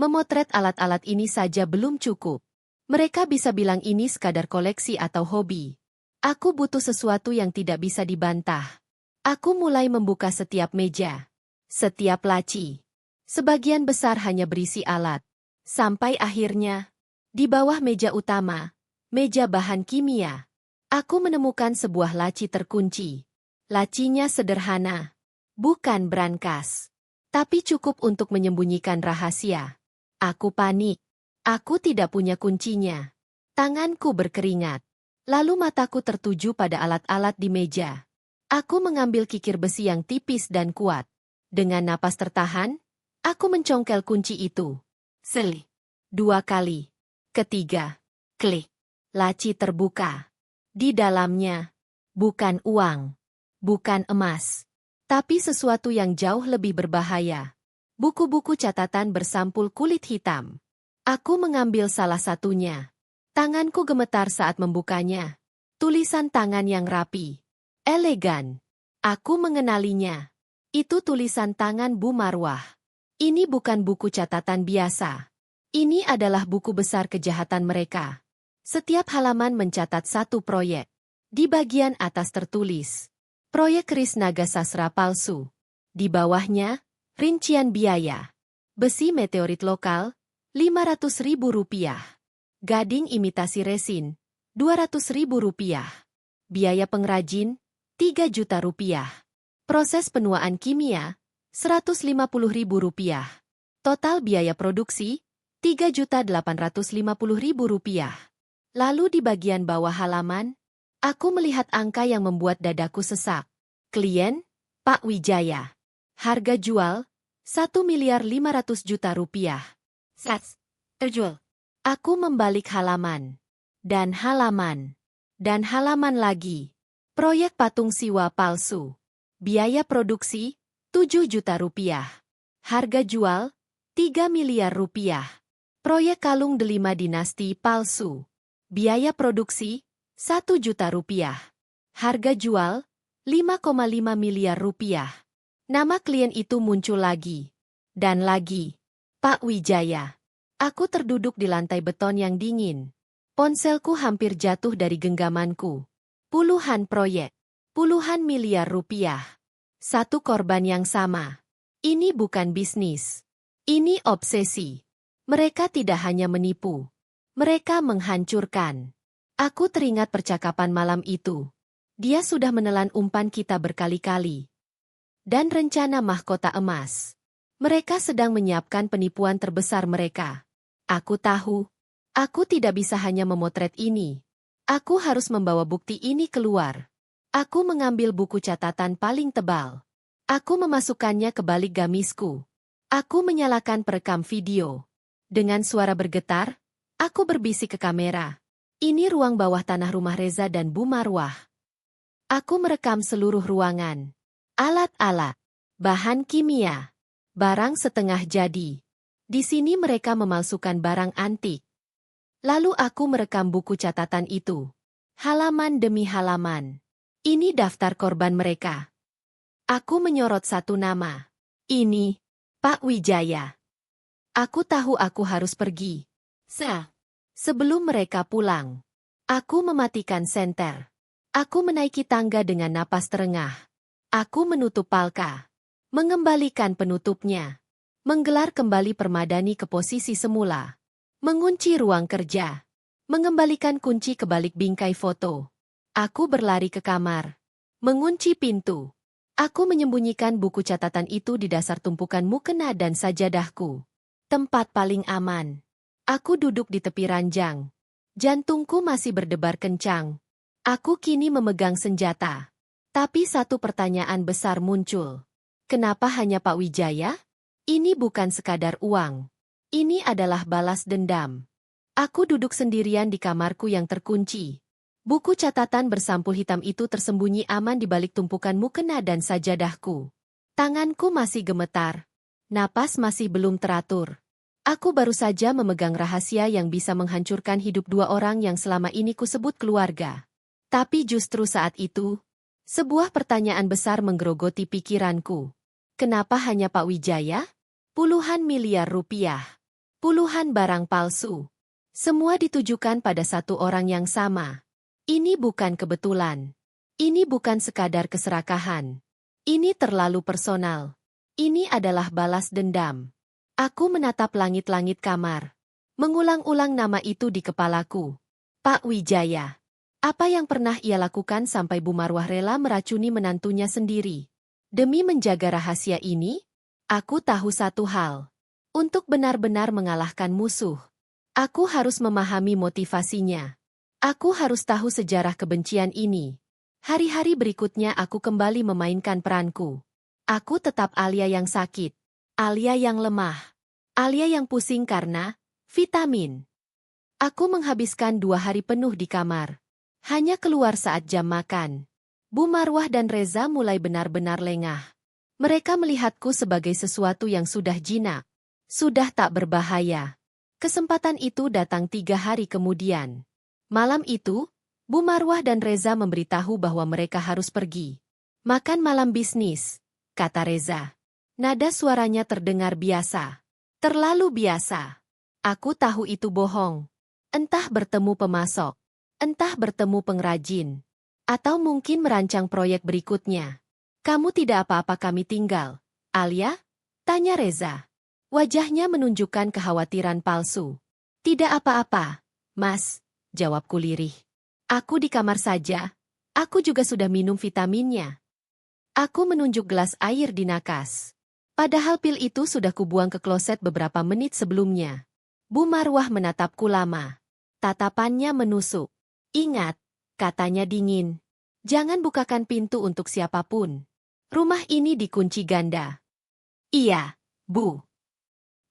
Memotret alat-alat ini saja belum cukup. Mereka bisa bilang ini sekadar koleksi atau hobi. Aku butuh sesuatu yang tidak bisa dibantah. Aku mulai membuka setiap meja, setiap laci. Sebagian besar hanya berisi alat. Sampai akhirnya, di bawah meja utama, meja bahan kimia, aku menemukan sebuah laci terkunci. Lacinya sederhana, bukan brankas, tapi cukup untuk menyembunyikan rahasia. Aku panik. Aku tidak punya kuncinya. Tanganku berkeringat. Lalu mataku tertuju pada alat-alat di meja. Aku mengambil kikir besi yang tipis dan kuat. Dengan napas tertahan, aku mencongkel kunci itu. Seli. 2 kali. Ketiga. Klik. Laci terbuka. Di dalamnya, bukan uang, bukan emas, tapi sesuatu yang jauh lebih berbahaya. Buku-buku catatan bersampul kulit hitam. Aku mengambil salah satunya. Tanganku gemetar saat membukanya. Tulisan tangan yang rapi. Elegan. Aku mengenalinya. Itu tulisan tangan Bu Marwah. Ini bukan buku catatan biasa. Ini adalah buku besar kejahatan mereka. Setiap halaman mencatat satu proyek. Di bagian atas tertulis, proyek keris naga sasra palsu. Di bawahnya, rincian biaya. Besi meteorit lokal, Rp500.000. Gading imitasi resin, Rp200.000. Biaya pengrajin, Rp3 juta. Proses penuaan kimia, Rp150.000. Total biaya produksi, Rp3.850.000. Lalu di bagian bawah halaman, aku melihat angka yang membuat dadaku sesak. Klien, Pak Wijaya. Harga jual, Rp1.500.000.000. Sats, terjual. Aku membalik halaman. Dan halaman. Dan halaman lagi. Proyek patung siwa palsu. Biaya produksi, Rp7 juta. Harga jual, Rp3 miliar. Proyek kalung delima dinasti palsu. Biaya produksi, Rp1 juta. Harga jual, Rp5,5 miliar. Nama klien itu muncul lagi. Dan lagi. Pak Wijaya. Aku terduduk di lantai beton yang dingin. Ponselku hampir jatuh dari genggamanku. Puluhan proyek. Puluhan miliar rupiah. Satu korban yang sama. Ini bukan bisnis. Ini obsesi. Mereka tidak hanya menipu. Mereka menghancurkan. Aku teringat percakapan malam itu. Dia sudah menelan umpan kita berkali-kali. Dan rencana mahkota emas. Mereka sedang menyiapkan penipuan terbesar mereka. Aku tahu. Aku tidak bisa hanya memotret ini. Aku harus membawa bukti ini keluar. Aku mengambil buku catatan paling tebal. Aku memasukkannya ke balik gamisku. Aku menyalakan perekam video. Dengan suara bergetar, aku berbisik ke kamera. Ini ruang bawah tanah rumah Reza dan Bu Marwah. Aku merekam seluruh ruangan. Alat-alat. Bahan kimia. Barang setengah jadi. Di sini mereka memalsukan barang antik. Lalu aku merekam buku catatan itu. Halaman demi halaman. Ini daftar korban mereka. Aku menyorot satu nama. Ini, Pak Wijaya. Aku tahu aku harus pergi. Sebelum mereka pulang. Aku mematikan senter. Aku menaiki tangga dengan napas terengah. Aku menutup palka. Mengembalikan penutupnya. Menggelar kembali permadani ke posisi semula. Mengunci ruang kerja. Mengembalikan kunci ke balik bingkai foto. Aku berlari ke kamar. Mengunci pintu. Aku menyembunyikan buku catatan itu di dasar tumpukan mukena dan sajadahku. Tempat paling aman. Aku duduk di tepi ranjang. Jantungku masih berdebar kencang. Aku kini memegang senjata. Tapi satu pertanyaan besar muncul. Kenapa hanya Pak Wijaya? Ini bukan sekadar uang. Ini adalah balas dendam. Aku duduk sendirian di kamarku yang terkunci. Buku catatan bersampul hitam itu tersembunyi aman di balik tumpukan mukena dan sajadahku. Tanganku masih gemetar. Napas masih belum teratur. Aku baru saja memegang rahasia yang bisa menghancurkan hidup dua orang yang selama ini kusebut keluarga. Tapi justru saat itu, sebuah pertanyaan besar menggerogoti pikiranku. Kenapa hanya Pak Wijaya? Puluhan miliar rupiah. Puluhan barang palsu. Semua ditujukan pada satu orang yang sama. Ini bukan kebetulan. Ini bukan sekadar keserakahan. Ini terlalu personal. Ini adalah balas dendam. Aku menatap langit-langit kamar. Mengulang-ulang nama itu di kepalaku. Pak Wijaya. Apa yang pernah ia lakukan sampai Bu Marwah rela meracuni menantunya sendiri? Demi menjaga rahasia ini, aku tahu satu hal. Untuk benar-benar mengalahkan musuh, aku harus memahami motivasinya. Aku harus tahu sejarah kebencian ini. Hari-hari berikutnya aku kembali memainkan peranku. Aku tetap Alia yang sakit. Alia yang lemah. Alia yang pusing karena vitamin. Aku menghabiskan 2 hari penuh di kamar. Hanya keluar saat jam makan. Bu Marwah dan Reza mulai benar-benar lengah. Mereka melihatku sebagai sesuatu yang sudah jinak. Sudah tak berbahaya. Kesempatan itu datang 3 hari kemudian. Malam itu, Bu Marwah dan Reza memberitahu bahwa mereka harus pergi. Makan malam bisnis, kata Reza. Nada suaranya terdengar biasa. Terlalu biasa. Aku tahu itu bohong. Entah bertemu pemasok, entah bertemu pengrajin, atau mungkin merancang proyek berikutnya. Kamu tidak apa-apa kami tinggal, Alia? Tanya Reza. Wajahnya menunjukkan kekhawatiran palsu. Tidak apa-apa, Mas, jawabku lirih. Aku di kamar saja, aku juga sudah minum vitaminnya. Aku menunjuk gelas air di nakas. Padahal pil itu sudah kubuang ke kloset beberapa menit sebelumnya. Bu Marwah menatapku lama. Tatapannya menusuk. Ingat, katanya dingin. Jangan bukakan pintu untuk siapapun. Rumah ini dikunci ganda. Iya, Bu.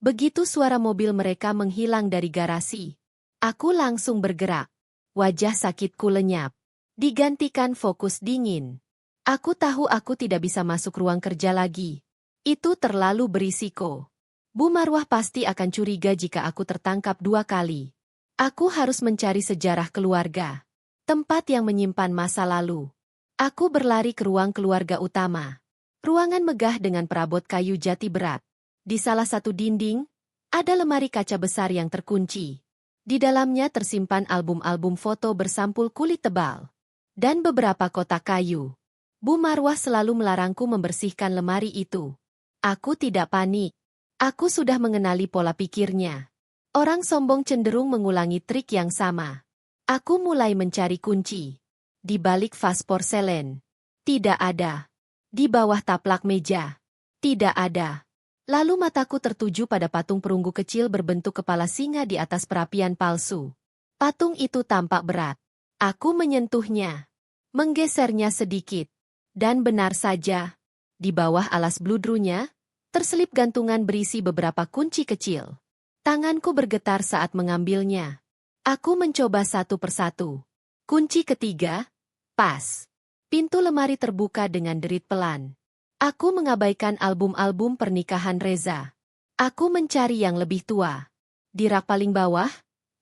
Begitu suara mobil mereka menghilang dari garasi, aku langsung bergerak. Wajah sakitku lenyap. Digantikan fokus dingin. Aku tahu aku tidak bisa masuk ruang kerja lagi. Itu terlalu berisiko. Bu Marwah pasti akan curiga jika aku tertangkap 2 kali. Aku harus mencari sejarah keluarga. Tempat yang menyimpan masa lalu. Aku berlari ke ruang keluarga utama. Ruangan megah dengan perabot kayu jati berat. Di salah satu dinding, ada lemari kaca besar yang terkunci. Di dalamnya tersimpan album-album foto bersampul kulit tebal. Dan beberapa kotak kayu. Bu Marwah selalu melarangku membersihkan lemari itu. Aku tidak panik. Aku sudah mengenali pola pikirnya. Orang sombong cenderung mengulangi trik yang sama. Aku mulai mencari kunci. Di balik vas porselen. Tidak ada. Di bawah taplak meja. Tidak ada. Lalu mataku tertuju pada patung perunggu kecil berbentuk kepala singa di atas perapian palsu. Patung itu tampak berat. Aku menyentuhnya. Menggesernya sedikit. Dan benar saja, di bawah alas bludrunya, terselip gantungan berisi beberapa kunci kecil. Tanganku bergetar saat mengambilnya. Aku mencoba satu persatu. Kunci ketiga, pas. Pintu lemari terbuka dengan derit pelan. Aku mengabaikan album-album pernikahan Reza. Aku mencari yang lebih tua. Di rak paling bawah,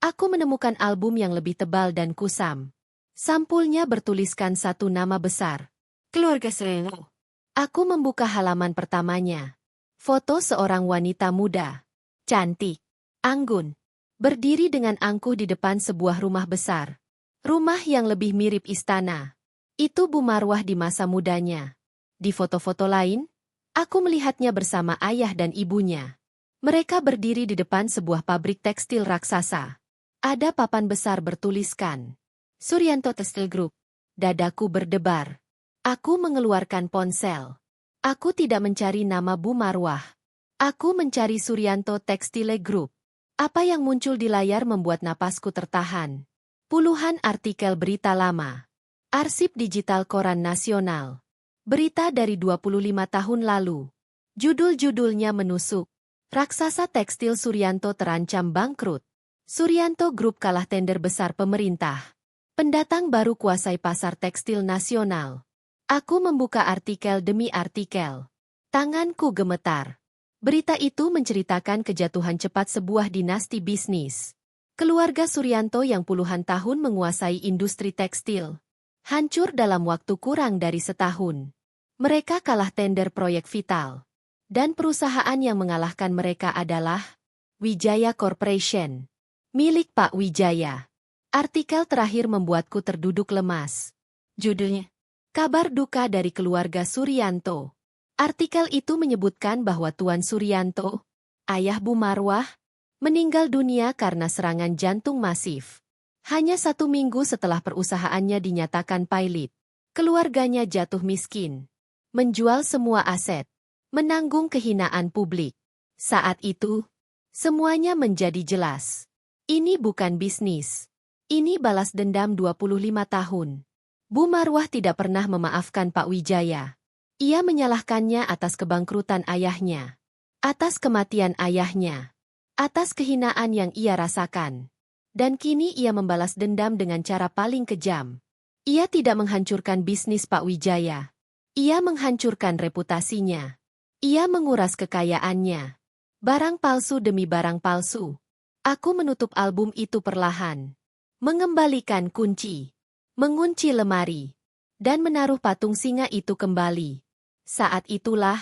aku menemukan album yang lebih tebal dan kusam. Sampulnya bertuliskan satu nama besar. Keluarga Sereno. Aku membuka halaman pertamanya. Foto seorang wanita muda. Cantik. Anggun. Berdiri dengan angkuh di depan sebuah rumah besar. Rumah yang lebih mirip istana. Itu Bu Marwah di masa mudanya. Di foto-foto lain, aku melihatnya bersama ayah dan ibunya. Mereka berdiri di depan sebuah pabrik tekstil raksasa. Ada papan besar bertuliskan Suryanto Textile Group. Dadaku berdebar. Aku mengeluarkan ponsel. Aku tidak mencari nama Bu Marwah. Aku mencari Suryanto Textile Group. Apa yang muncul di layar membuat napasku tertahan. Puluhan artikel berita lama. Arsip digital koran nasional. Berita dari 25 tahun lalu. Judul-judulnya menusuk. Raksasa tekstil Suryanto terancam bangkrut. Suryanto Group kalah tender besar pemerintah. Pendatang baru kuasai pasar tekstil nasional. Aku membuka artikel demi artikel. Tanganku gemetar. Berita itu menceritakan kejatuhan cepat sebuah dinasti bisnis. Keluarga Suryanto yang puluhan tahun menguasai industri tekstil. Hancur dalam waktu kurang dari setahun. Mereka kalah tender proyek vital. Dan perusahaan yang mengalahkan mereka adalah Wijaya Corporation. Milik Pak Wijaya. Artikel terakhir membuatku terduduk lemas. Judulnya, Kabar Duka dari Keluarga Suryanto. Artikel itu menyebutkan bahwa Tuan Suryanto, ayah Bu Marwah, meninggal dunia karena serangan jantung masif. Hanya 1 minggu setelah perusahaannya dinyatakan pailit. Keluarganya jatuh miskin. Menjual semua aset. Menanggung kehinaan publik. Saat itu, semuanya menjadi jelas. Ini bukan bisnis. Ini balas dendam 25 tahun. Bu Marwah tidak pernah memaafkan Pak Wijaya. Ia menyalahkannya atas kebangkrutan ayahnya. Atas kematian ayahnya. Atas kehinaan yang ia rasakan. Dan kini ia membalas dendam dengan cara paling kejam. Ia tidak menghancurkan bisnis Pak Wijaya. Ia menghancurkan reputasinya. Ia menguras kekayaannya. Barang palsu demi barang palsu. Aku menutup album itu perlahan. Mengembalikan kunci. Mengunci lemari. Dan menaruh patung singa itu kembali. Saat itulah,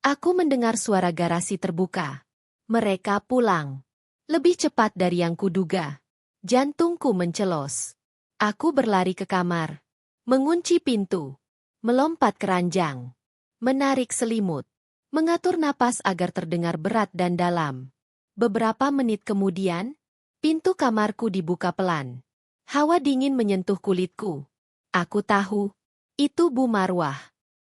aku mendengar suara garasi terbuka. Mereka pulang. Lebih cepat dari yang kuduga. Jantungku mencelos. Aku berlari ke kamar. Mengunci pintu. Melompat ke ranjang. Menarik selimut. Mengatur napas agar terdengar berat dan dalam. Beberapa menit kemudian, pintu kamarku dibuka pelan. Hawa dingin menyentuh kulitku. Aku tahu, itu Bu Marwah.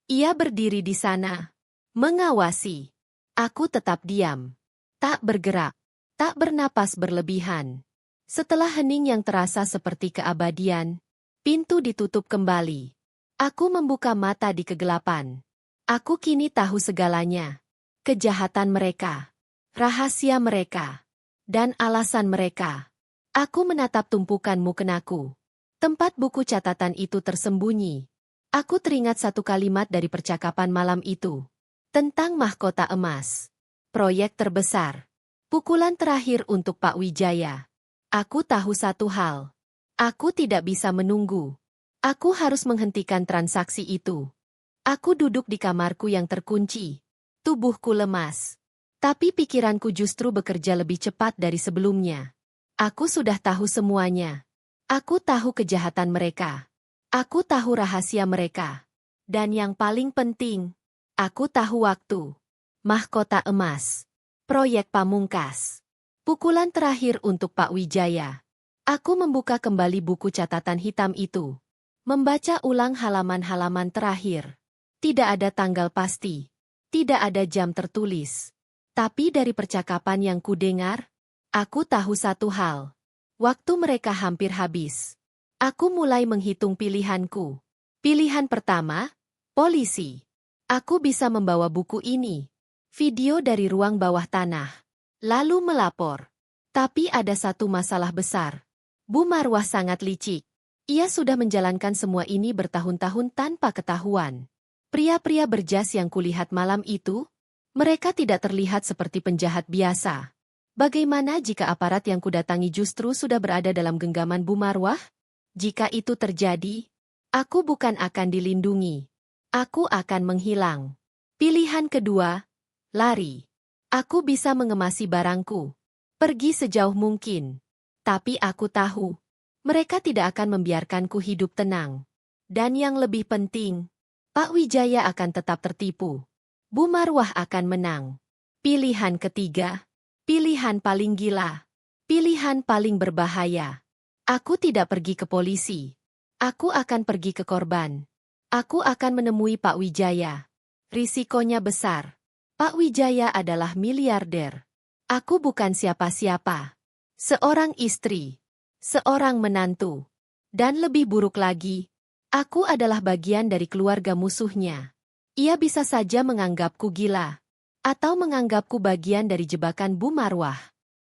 Ia berdiri di sana. Mengawasi. Aku tetap diam. Tak bergerak. Tak bernapas berlebihan. Setelah hening yang terasa seperti keabadian, pintu ditutup kembali. Aku membuka mata di kegelapan. Aku kini tahu segalanya. Kejahatan mereka. Rahasia mereka. Dan alasan mereka. Aku menatap tumpukan mukenaku. Tempat buku catatan itu tersembunyi. Aku teringat satu kalimat dari percakapan malam itu. Tentang mahkota emas. Proyek terbesar. Pukulan terakhir untuk Pak Wijaya. Aku tahu satu hal. Aku tidak bisa menunggu. Aku harus menghentikan transaksi itu. Aku duduk di kamarku yang terkunci. Tubuhku lemas. Tapi pikiranku justru bekerja lebih cepat dari sebelumnya. Aku sudah tahu semuanya. Aku tahu kejahatan mereka. Aku tahu rahasia mereka. Dan yang paling penting, aku tahu waktu. Mahkota emas. Proyek pamungkas. Pukulan terakhir untuk Pak Wijaya. Aku membuka kembali buku catatan hitam itu. Membaca ulang halaman-halaman terakhir. Tidak ada tanggal pasti. Tidak ada jam tertulis. Tapi dari percakapan yang kudengar, aku tahu satu hal. Waktu mereka hampir habis. Aku mulai menghitung pilihanku. Pilihan pertama, polisi. Aku bisa membawa buku ini. Video dari ruang bawah tanah. Lalu melapor. Tapi ada satu masalah besar. Bu Marwah sangat licik. Ia sudah menjalankan semua ini bertahun-tahun tanpa ketahuan. Pria-pria berjas yang kulihat malam itu, mereka tidak terlihat seperti penjahat biasa. Bagaimana jika aparat yang kudatangi justru sudah berada dalam genggaman Bu Marwah? Jika itu terjadi, aku bukan akan dilindungi. Aku akan menghilang. Pilihan kedua, lari. Aku bisa mengemasi barangku. Pergi sejauh mungkin. Tapi aku tahu, mereka tidak akan membiarkanku hidup tenang. Dan yang lebih penting, Pak Wijaya akan tetap tertipu. Bu Marwah akan menang. Pilihan ketiga, pilihan paling gila. Pilihan paling berbahaya. Aku tidak pergi ke polisi. Aku akan pergi ke korban. Aku akan menemui Pak Wijaya. Risikonya besar. Pak Wijaya adalah miliarder. Aku bukan siapa-siapa. Seorang istri. Seorang menantu. Dan lebih buruk lagi, aku adalah bagian dari keluarga musuhnya. Ia bisa saja menganggapku gila. Atau menganggapku bagian dari jebakan Bu Marwah.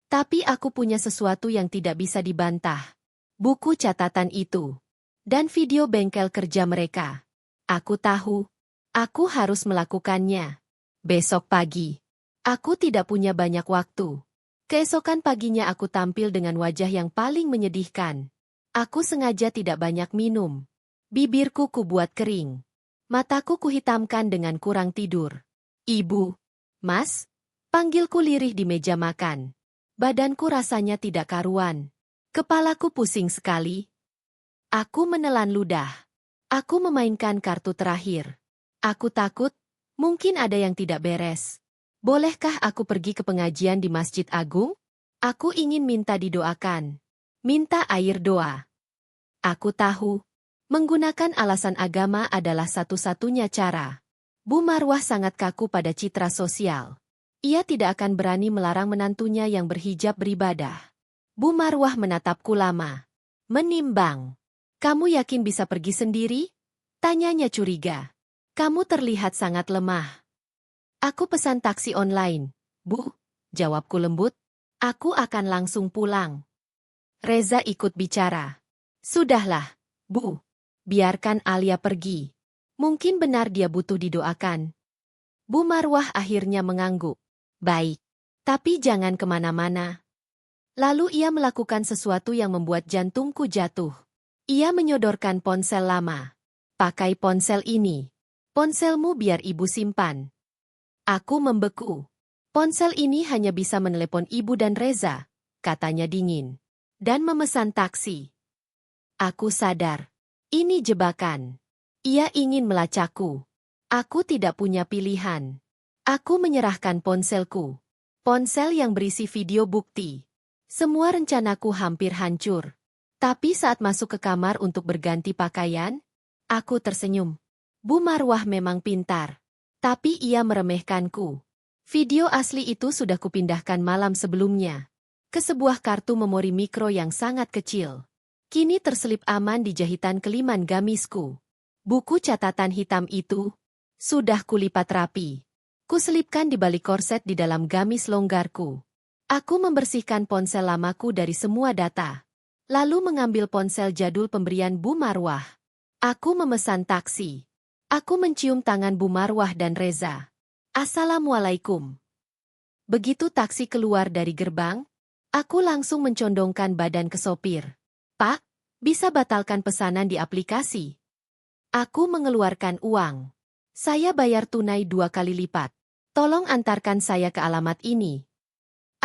Tapi aku punya sesuatu yang tidak bisa dibantah. Buku catatan itu. dan video bengkel kerja mereka. Aku tahu. Aku harus melakukannya. Besok pagi. Aku tidak punya banyak waktu. Keesokan paginya aku tampil dengan wajah yang paling menyedihkan. Aku sengaja tidak banyak minum. Bibirku kubuat kering. Mataku kuhitamkan dengan kurang tidur. Ibu. Mas. Panggilku lirih di meja makan. Badanku rasanya tidak karuan. Kepalaku pusing sekali. Aku menelan ludah. Aku memainkan kartu terakhir. Aku takut, mungkin ada yang tidak beres. Bolehkah aku pergi ke pengajian di Masjid Agung? Aku ingin minta didoakan. Minta air doa. Aku tahu, menggunakan alasan agama adalah satu-satunya cara. Bu Marwah sangat kaku pada citra sosial. Ia tidak akan berani melarang menantunya yang berhijab beribadah. Bu Marwah menatapku lama. Menimbang. Kamu yakin bisa pergi sendiri? Tanyanya curiga. Kamu terlihat sangat lemah. Aku pesan taksi online. Bu, jawabku lembut. Aku akan langsung pulang. Reza ikut bicara. Sudahlah, Bu. Biarkan Alia pergi. Mungkin benar dia butuh didoakan. Bu Marwah akhirnya mengangguk. Baik. Tapi jangan kemana-mana. Lalu ia melakukan sesuatu yang membuat jantungku jatuh. Ia menyodorkan ponsel lama. Pakai ponsel ini. Ponselmu biar ibu simpan. Aku membeku. Ponsel ini hanya bisa menelepon ibu dan Reza, katanya dingin. Dan memesan taksi. Aku sadar. Ini jebakan. Ia ingin melacakku. Aku tidak punya pilihan. Aku menyerahkan ponselku. Ponsel yang berisi video bukti. Semua rencanaku hampir hancur. Tapi saat masuk ke kamar untuk berganti pakaian, aku tersenyum. Bu Marwah memang pintar. Tapi ia meremehkanku. Video asli itu sudah kupindahkan malam sebelumnya. Ke sebuah kartu memori mikro yang sangat kecil. Kini terselip aman di jahitan keliman gamisku. Buku catatan hitam itu sudah kulipat rapi. Kuselipkan di balik korset di dalam gamis longgarku. Aku membersihkan ponsel lamaku dari semua data. Lalu mengambil ponsel jadul pemberian Bu Marwah. Aku memesan taksi. Aku mencium tangan Bu Marwah dan Reza. Assalamualaikum. Begitu taksi keluar dari gerbang, aku langsung mencondongkan badan ke sopir. Pak, bisa batalkan pesanan di aplikasi. Aku mengeluarkan uang. Saya bayar tunai 2 kali lipat. Tolong antarkan saya ke alamat ini.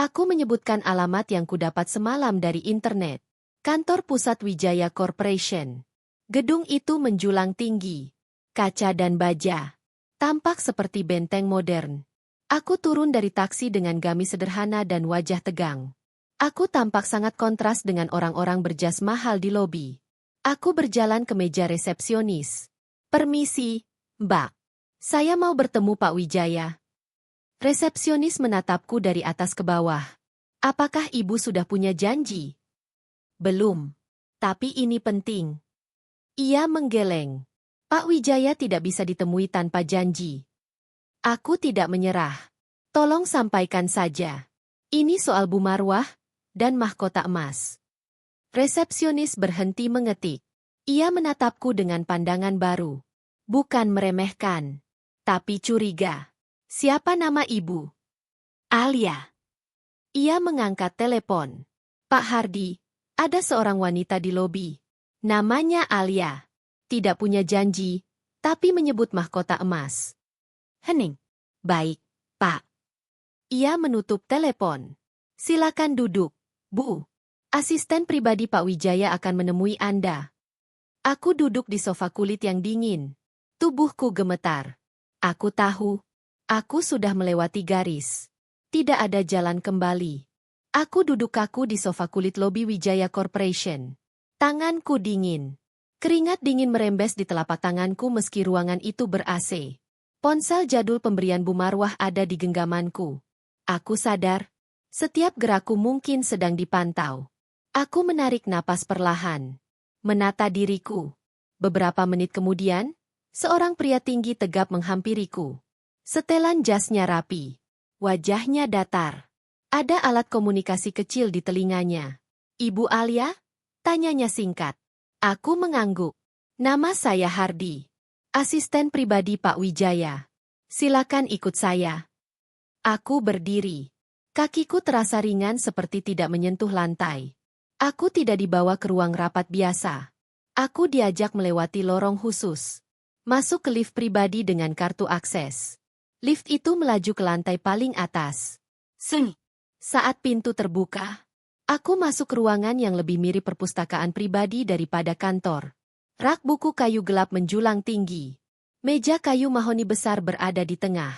Aku menyebutkan alamat yang kudapat semalam dari internet. Kantor Pusat Wijaya Corporation. Gedung itu menjulang tinggi. Kaca dan baja. Tampak seperti benteng modern. Aku turun dari taksi dengan gamis sederhana dan wajah tegang. Aku tampak sangat kontras dengan orang-orang berjas mahal di lobi. Aku berjalan ke meja resepsionis. Permisi, Mbak. Saya mau bertemu Pak Wijaya. Resepsionis menatapku dari atas ke bawah. Apakah ibu sudah punya janji? Belum. Tapi ini penting. Ia menggeleng. Pak Wijaya tidak bisa ditemui tanpa janji. Aku tidak menyerah. Tolong sampaikan saja. Ini soal Bu Marwah dan mahkota emas. Resepsionis berhenti mengetik. Ia menatapku dengan pandangan baru. Bukan meremehkan, tapi curiga. Siapa nama ibu? Alia. Ia mengangkat telepon. Pak Hardi, ada seorang wanita di lobi. Namanya Alia. Tidak punya janji, tapi menyebut mahkota emas. Hening. Baik, Pak. Ia menutup telepon. Silakan duduk, Bu. Asisten pribadi Pak Wijaya akan menemui Anda. Aku duduk di sofa kulit yang dingin. Tubuhku gemetar. Aku tahu. Aku sudah melewati garis. Tidak ada jalan kembali. Aku duduk kaku di sofa kulit lobi Wijaya Corporation. Tanganku dingin. Keringat dingin merembes di telapak tanganku meski ruangan itu ber-AC. Ponsel jadul pemberian Bu Marwah ada di genggamanku. Aku sadar, setiap gerakku mungkin sedang dipantau. Aku menarik napas perlahan. Menata diriku. Beberapa menit kemudian, seorang pria tinggi tegap menghampiriku. Setelan jasnya rapi. Wajahnya datar. Ada alat komunikasi kecil di telinganya. Ibu Alia? Tanyanya singkat. Aku mengangguk. Nama saya Hardi. Asisten pribadi Pak Wijaya. Silakan ikut saya. Aku berdiri. Kakiku terasa ringan seperti tidak menyentuh lantai. Aku tidak dibawa ke ruang rapat biasa. Aku diajak melewati lorong khusus. Masuk ke lift pribadi dengan kartu akses. Lift itu melaju ke lantai paling atas. Seng. Saat pintu terbuka, aku masuk ke ruangan yang lebih mirip perpustakaan pribadi daripada kantor. Rak buku kayu gelap menjulang tinggi. Meja kayu mahoni besar berada di tengah.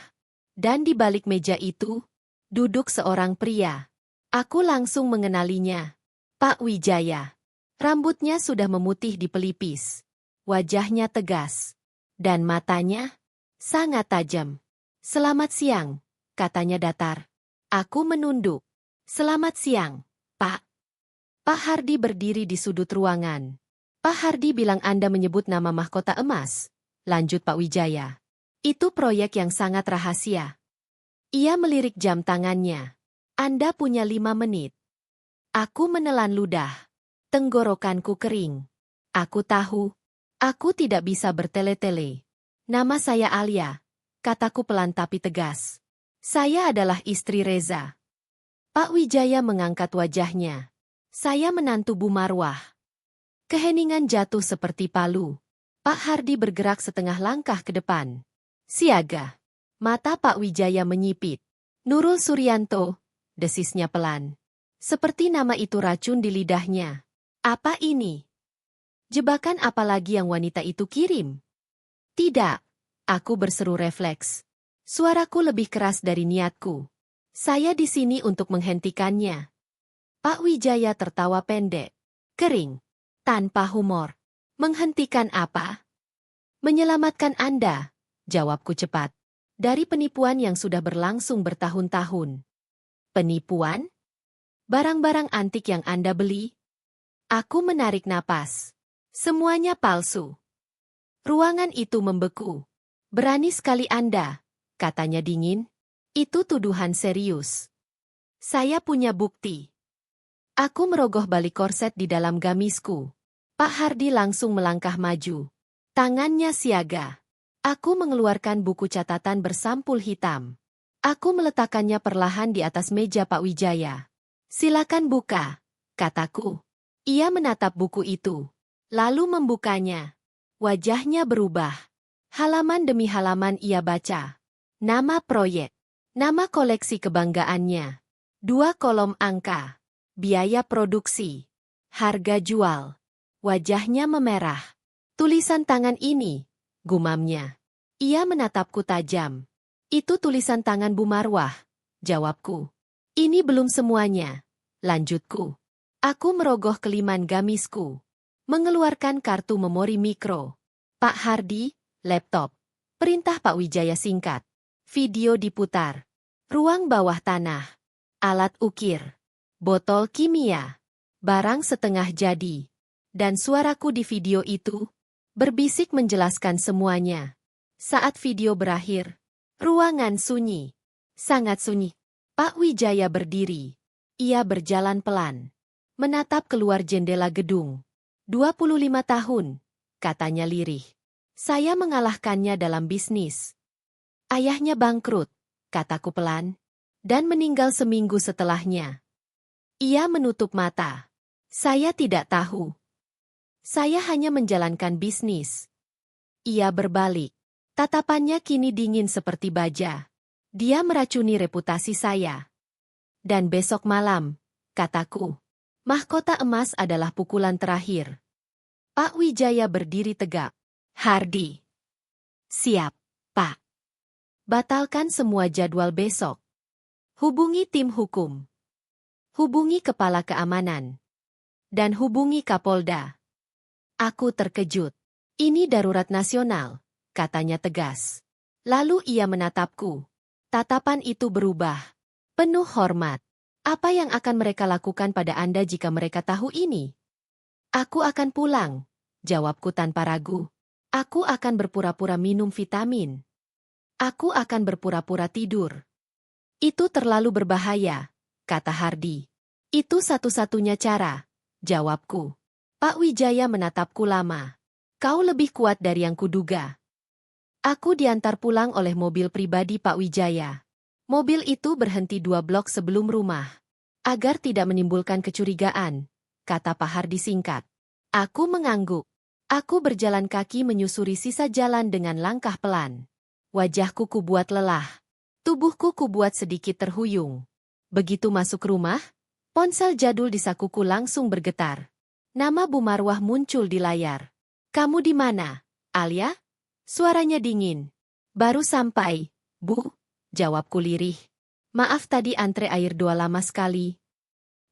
Dan di balik meja itu, duduk seorang pria. Aku langsung mengenalinya. Pak Wijaya. Rambutnya sudah memutih di pelipis. Wajahnya tegas. Dan matanya sangat tajam. Selamat siang, katanya datar. Aku menunduk. Selamat siang, Pak. Pak Hardi berdiri di sudut ruangan. Pak Hardi bilang Anda menyebut nama mahkota emas. Lanjut Pak Wijaya. Itu proyek yang sangat rahasia. Ia melirik jam tangannya. Anda punya 5 menit. Aku menelan ludah. Tenggorokanku kering. Aku tahu. Aku tidak bisa bertele-tele. Nama saya Alia, kataku pelan tapi tegas. Saya adalah istri Reza. Pak Wijaya mengangkat wajahnya. Saya menantu Bu Marwah. Keheningan jatuh seperti palu. Pak Hardi bergerak setengah langkah ke depan. Siaga. Mata Pak Wijaya menyipit. Nurul Suryanto, desisnya pelan. Seperti nama itu racun di lidahnya. Apa ini? Jebakan apa lagi yang wanita itu kirim? Tidak, aku berseru refleks. Suaraku lebih keras dari niatku. Saya di sini untuk menghentikannya. Pak Wijaya tertawa pendek. Kering. Tanpa humor. Menghentikan apa? Menyelamatkan Anda, jawabku cepat. Dari penipuan yang sudah berlangsung bertahun-tahun. Penipuan? Barang-barang antik yang Anda beli? Aku menarik napas. Semuanya palsu. Ruangan itu membeku. Berani sekali Anda, katanya dingin. Itu tuduhan serius. Saya punya bukti. Aku merogoh balik korset di dalam gamisku. Pak Hardi langsung melangkah maju. Tangannya siaga. Aku mengeluarkan buku catatan bersampul hitam. Aku meletakkannya perlahan di atas meja Pak Wijaya. Silakan buka, kataku. Ia menatap buku itu. Lalu membukanya. Wajahnya berubah. Halaman demi halaman ia baca. Nama proyek. Nama koleksi kebanggaannya. 2 kolom angka. Biaya produksi. Harga jual. Wajahnya memerah. Tulisan tangan ini, gumamnya. Ia menatapku tajam. Itu tulisan tangan Bu Marwah, jawabku. Ini belum semuanya, lanjutku. Aku merogoh keliman gamisku. Mengeluarkan kartu memori mikro. Pak Hardi, laptop. Perintah Pak Wijaya singkat. Video diputar. Ruang bawah tanah. Alat ukir. Botol kimia. Barang setengah jadi. Dan suaraku di video itu berbisik menjelaskan semuanya. Saat video berakhir, ruangan sunyi. Sangat sunyi. Pak Wijaya berdiri. Ia berjalan pelan. Menatap keluar jendela gedung. 25 tahun, katanya lirih. Saya mengalahkannya dalam bisnis. Ayahnya bangkrut, kataku pelan. Dan meninggal seminggu setelahnya. Ia menutup mata. Saya tidak tahu. Saya hanya menjalankan bisnis. Ia berbalik. Tatapannya kini dingin seperti baja. Dia meracuni reputasi saya. Dan besok malam, kataku, mahkota emas adalah pukulan terakhir. Pak Wijaya berdiri tegak. Hardi. Siap, Pak. Batalkan semua jadwal besok. Hubungi tim hukum. Hubungi kepala keamanan. Dan hubungi Kapolda. Aku terkejut. Ini darurat nasional, katanya tegas. Lalu ia menatapku. Tatapan itu berubah. Penuh hormat. Apa yang akan mereka lakukan pada Anda jika mereka tahu ini? Aku akan pulang, jawabku tanpa ragu. Aku akan berpura-pura minum vitamin. Aku akan berpura-pura tidur. Itu terlalu berbahaya, kata Hardi. Itu satu-satunya cara, jawabku. Pak Wijaya menatapku lama. Kau lebih kuat dari yang kuduga. Aku diantar pulang oleh mobil pribadi Pak Wijaya. Mobil itu berhenti 2 blok sebelum rumah. Agar tidak menimbulkan kecurigaan, kata Pak Hardi singkat. Aku mengangguk. Aku berjalan kaki menyusuri sisa jalan dengan langkah pelan. Wajahku kubuat lelah. Tubuhku kubuat sedikit terhuyung. Begitu masuk rumah, ponsel jadul di sakuku langsung bergetar. Nama Bu Marwah muncul di layar. Kamu di mana, Alia? Suaranya dingin. Baru sampai, Bu, jawabku lirih. Maaf tadi antre air 2 lama sekali.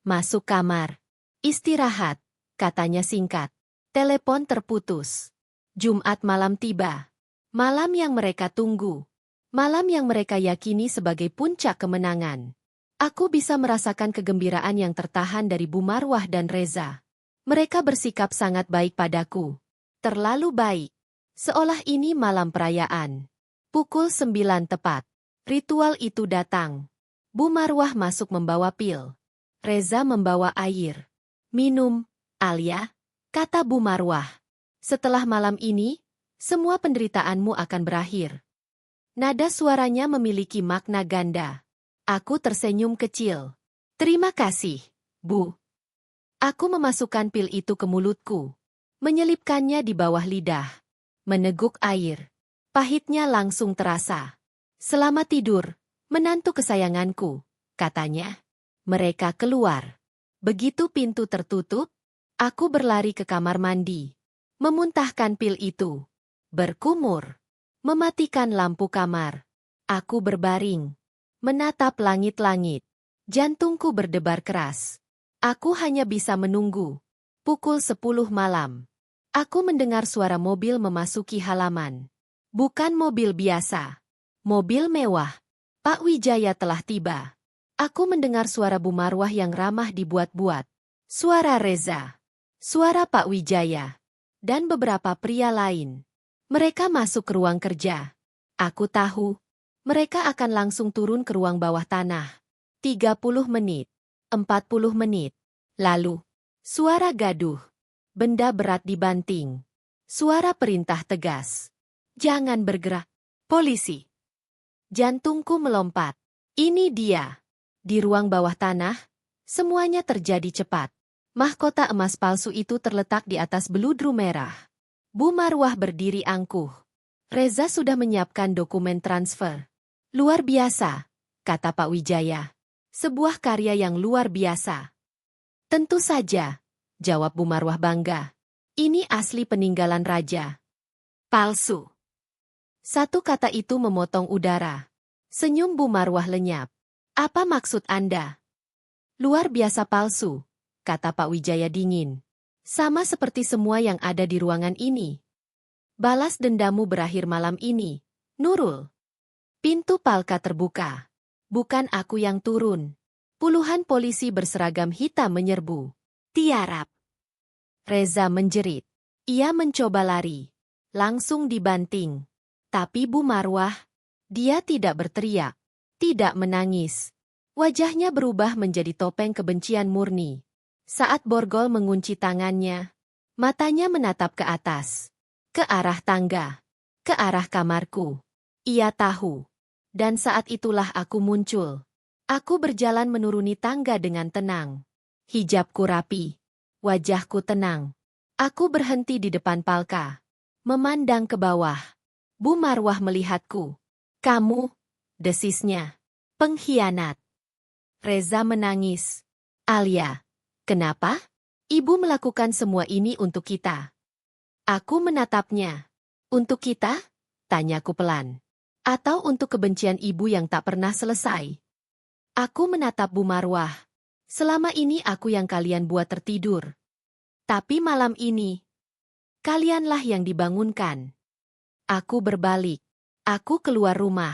Masuk kamar. Istirahat, katanya singkat. Telepon terputus. Jumat malam tiba. Malam yang mereka tunggu. Malam yang mereka yakini sebagai puncak kemenangan. Aku bisa merasakan kegembiraan yang tertahan dari Bu Marwah dan Reza. Mereka bersikap sangat baik padaku. Terlalu baik. Seolah ini malam perayaan. Pukul 9 tepat. Ritual itu datang. Bu Marwah masuk membawa pil. Reza membawa air. Minum, Alia, kata Bu Marwah. Setelah malam ini, semua penderitaanmu akan berakhir. Nada suaranya memiliki makna ganda. Aku tersenyum kecil. Terima kasih, Bu. Aku memasukkan pil itu ke mulutku. Menyelipkannya di bawah lidah. Meneguk air. Pahitnya langsung terasa. Selamat tidur, menantu kesayanganku, katanya. Mereka keluar. Begitu pintu tertutup, aku berlari ke kamar mandi. Memuntahkan pil itu. Berkumur. Mematikan lampu kamar. Aku berbaring. Menatap langit-langit. Jantungku berdebar keras. Aku hanya bisa menunggu. Pukul 10 malam. Aku mendengar suara mobil memasuki halaman. Bukan mobil biasa. Mobil mewah. Pak Wijaya telah tiba. Aku mendengar suara Bu Marwah yang ramah dibuat-buat. Suara Reza. Suara Pak Wijaya. Dan beberapa pria lain. Mereka masuk ke ruang kerja. Aku tahu. Mereka akan langsung turun ke ruang bawah tanah. 30 menit. 40 menit. Lalu. Suara gaduh. Benda berat dibanting. Suara perintah tegas. Jangan bergerak. Polisi. Jantungku melompat. Ini dia. Di ruang bawah tanah, semuanya terjadi cepat. Mahkota emas palsu itu terletak di atas beludru merah. Bu Marwah berdiri angkuh. Reza sudah menyiapkan dokumen transfer. Luar biasa, kata Pak Wijaya. Sebuah karya yang luar biasa. Tentu saja, jawab Bu Marwah bangga. Ini asli peninggalan raja. Palsu. Satu kata itu memotong udara. Senyum Bu Marwah lenyap. Apa maksud Anda? Luar biasa palsu, kata Pak Wijaya dingin. Sama seperti semua yang ada di ruangan ini. Balas dendamu berakhir malam ini, Nurul. Pintu palka terbuka. Bukan aku yang turun. Puluhan polisi berseragam hitam menyerbu. Tiarap. Reza menjerit. Ia mencoba lari. Langsung dibanting. Tapi Bu Marwah, dia tidak berteriak. Tidak menangis. Wajahnya berubah menjadi topeng kebencian murni. Saat borgol mengunci tangannya, matanya menatap ke atas. Ke arah tangga. Ke arah kamarku. Ia tahu. Dan saat itulah aku muncul. Aku berjalan menuruni tangga dengan tenang. Hijabku rapi. Wajahku tenang. Aku berhenti di depan palka. Memandang ke bawah. Bu Marwah melihatku. Kamu, desisnya. Pengkhianat. Reza menangis. Alia, kenapa? Ibu melakukan semua ini untuk kita. Aku menatapnya. Untuk kita? Tanyaku pelan. Atau untuk kebencian ibu yang tak pernah selesai? Aku menatap Bu Marwah. Selama ini aku yang kalian buat tertidur. Tapi malam ini, kalianlah yang dibangunkan. Aku berbalik. Aku keluar rumah.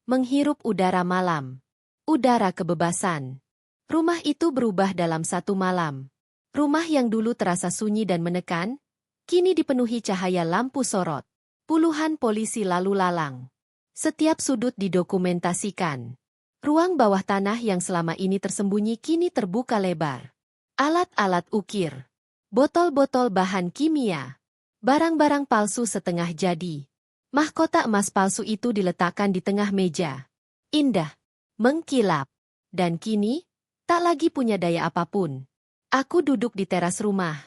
Menghirup udara malam. Udara kebebasan. Rumah itu berubah dalam satu malam. Rumah yang dulu terasa sunyi dan menekan, kini dipenuhi cahaya lampu sorot. Puluhan polisi lalu lalang. Setiap sudut didokumentasikan. Ruang bawah tanah yang selama ini tersembunyi kini terbuka lebar. Alat-alat ukir. botol-botol bahan kimia, barang-barang palsu setengah jadi. Mahkota emas palsu itu diletakkan di tengah meja. Indah, mengkilap. Dan kini, tak lagi punya daya apapun. Aku duduk di teras rumah.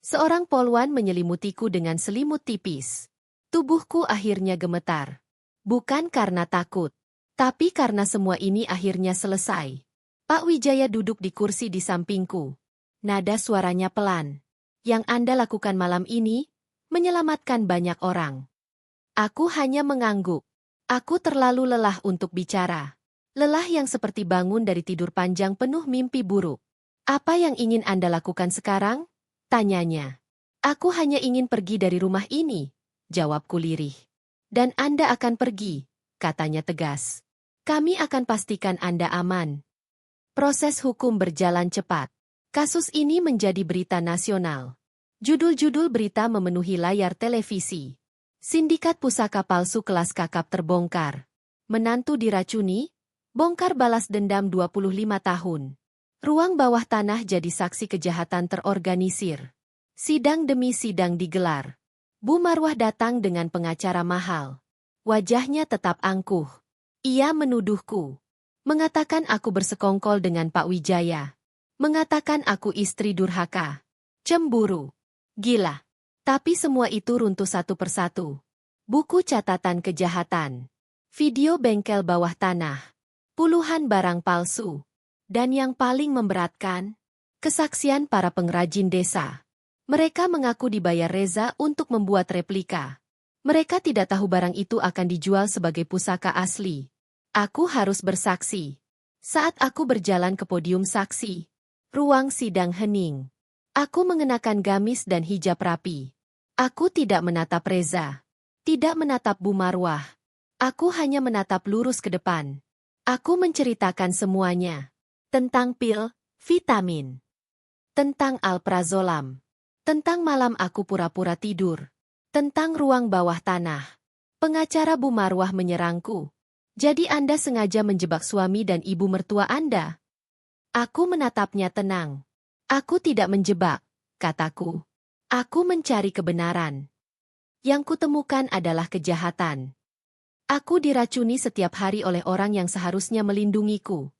Seorang polwan menyelimutiku dengan selimut tipis. Tubuhku akhirnya gemetar. Bukan karena takut, tapi karena semua ini akhirnya selesai. Pak Wijaya duduk di kursi di sampingku. Nada suaranya pelan. Yang Anda lakukan malam ini, menyelamatkan banyak orang. Aku hanya mengangguk. Aku terlalu lelah untuk bicara. Lelah yang seperti bangun dari tidur panjang penuh mimpi buruk. Apa yang ingin Anda lakukan sekarang? Tanyanya. Aku hanya ingin pergi dari rumah ini, jawabku lirih. Dan Anda akan pergi, katanya tegas. Kami akan pastikan Anda aman. Proses hukum berjalan cepat. Kasus ini menjadi berita nasional. Judul-judul berita memenuhi layar televisi. Sindikat pusaka palsu kelas kakap terbongkar. Menantu diracuni, bongkar balas dendam 25 tahun. Ruang bawah tanah jadi saksi kejahatan terorganisir. Sidang demi sidang digelar. Bu Marwah datang dengan pengacara mahal. Wajahnya tetap angkuh. Ia menuduhku. Mengatakan aku bersekongkol dengan Pak Wijaya. Mengatakan aku istri durhaka. Cemburu. Gila. Tapi semua itu runtuh satu persatu. Buku catatan kejahatan. Video bengkel bawah tanah. Puluhan barang palsu. Dan yang paling memberatkan, kesaksian para pengrajin desa. Mereka mengaku dibayar Reza untuk membuat replika. Mereka tidak tahu barang itu akan dijual sebagai pusaka asli. Aku harus bersaksi. Saat aku berjalan ke podium saksi, ruang sidang hening. Aku mengenakan gamis dan hijab rapi. Aku tidak menatap Reza. Tidak menatap Bu Marwah. Aku hanya menatap lurus ke depan. Aku menceritakan semuanya. Tentang pil, vitamin. Tentang alprazolam. Tentang malam aku pura-pura tidur. Tentang ruang bawah tanah. Pengacara Bu Marwah menyerangku. Jadi Anda sengaja menjebak suami dan ibu mertua Anda? Aku menatapnya tenang. Aku tidak menjebak, kataku. Aku mencari kebenaran. Yang kutemukan adalah kejahatan. Aku diracuni setiap hari oleh orang yang seharusnya melindungiku.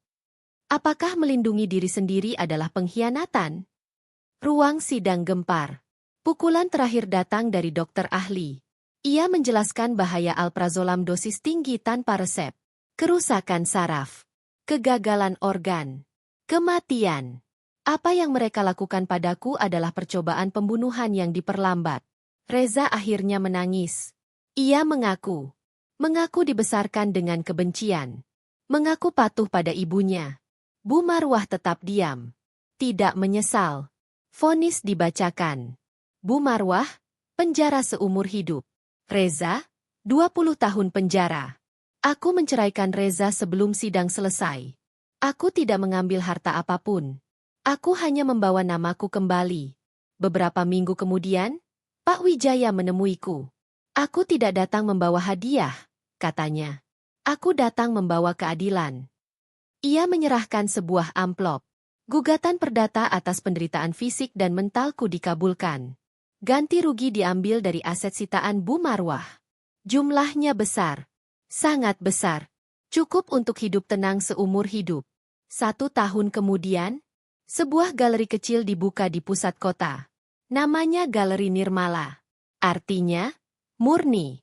Apakah melindungi diri sendiri adalah pengkhianatan? Ruang sidang gempar. Pukulan terakhir datang dari dokter ahli. Ia menjelaskan bahaya alprazolam dosis tinggi tanpa resep. Kerusakan saraf. Kegagalan organ. Kematian. Apa yang mereka lakukan padaku adalah percobaan pembunuhan yang diperlambat. Reza akhirnya menangis. Ia mengaku. Mengaku dibesarkan dengan kebencian. Mengaku patuh pada ibunya. Bu Marwah tetap diam. Tidak menyesal. Vonis dibacakan. Bu Marwah, penjara seumur hidup. Reza, 20 tahun penjara. Aku menceraikan Reza sebelum sidang selesai. Aku tidak mengambil harta apapun. Aku hanya membawa namaku kembali. Beberapa minggu kemudian, Pak Wijaya menemuiku. Aku tidak datang membawa hadiah, katanya. Aku datang membawa keadilan. Ia menyerahkan sebuah amplop. Gugatan perdata atas penderitaan fisik dan mentalku dikabulkan. Ganti rugi diambil dari aset sitaan Bu Marwah. Jumlahnya besar. Sangat besar. Cukup untuk hidup tenang seumur hidup. 1 tahun kemudian, sebuah galeri kecil dibuka di pusat kota. Namanya Galeri Nirmala. Artinya, murni.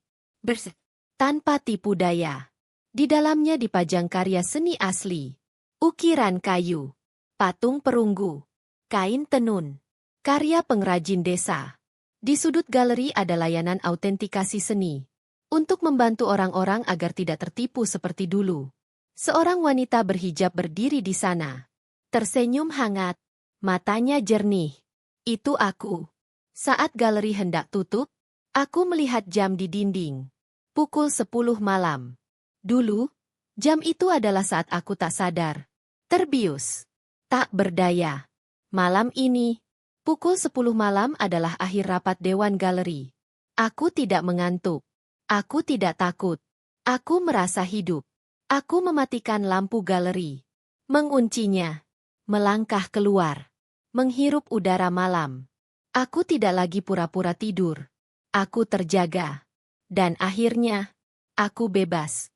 Tanpa tipu daya. Di dalamnya dipajang karya seni asli. Ukiran kayu. Patung perunggu. Kain tenun. Karya pengrajin desa. Di sudut galeri ada layanan autentikasi seni. Untuk membantu orang-orang agar tidak tertipu seperti dulu. Seorang wanita berhijab berdiri di sana. Tersenyum hangat. Matanya jernih. Itu aku. Saat galeri hendak tutup, aku melihat jam di dinding. Pukul 10 malam. Dulu, jam itu adalah saat aku tak sadar. Terbius. Tak berdaya. Malam ini, pukul 10 malam adalah akhir rapat Dewan Galeri. Aku tidak mengantuk. Aku tidak takut. Aku merasa hidup. Aku mematikan lampu galeri. Menguncinya. Melangkah keluar. Menghirup udara malam. Aku tidak lagi pura-pura tidur. Aku terjaga. Dan akhirnya, aku bebas.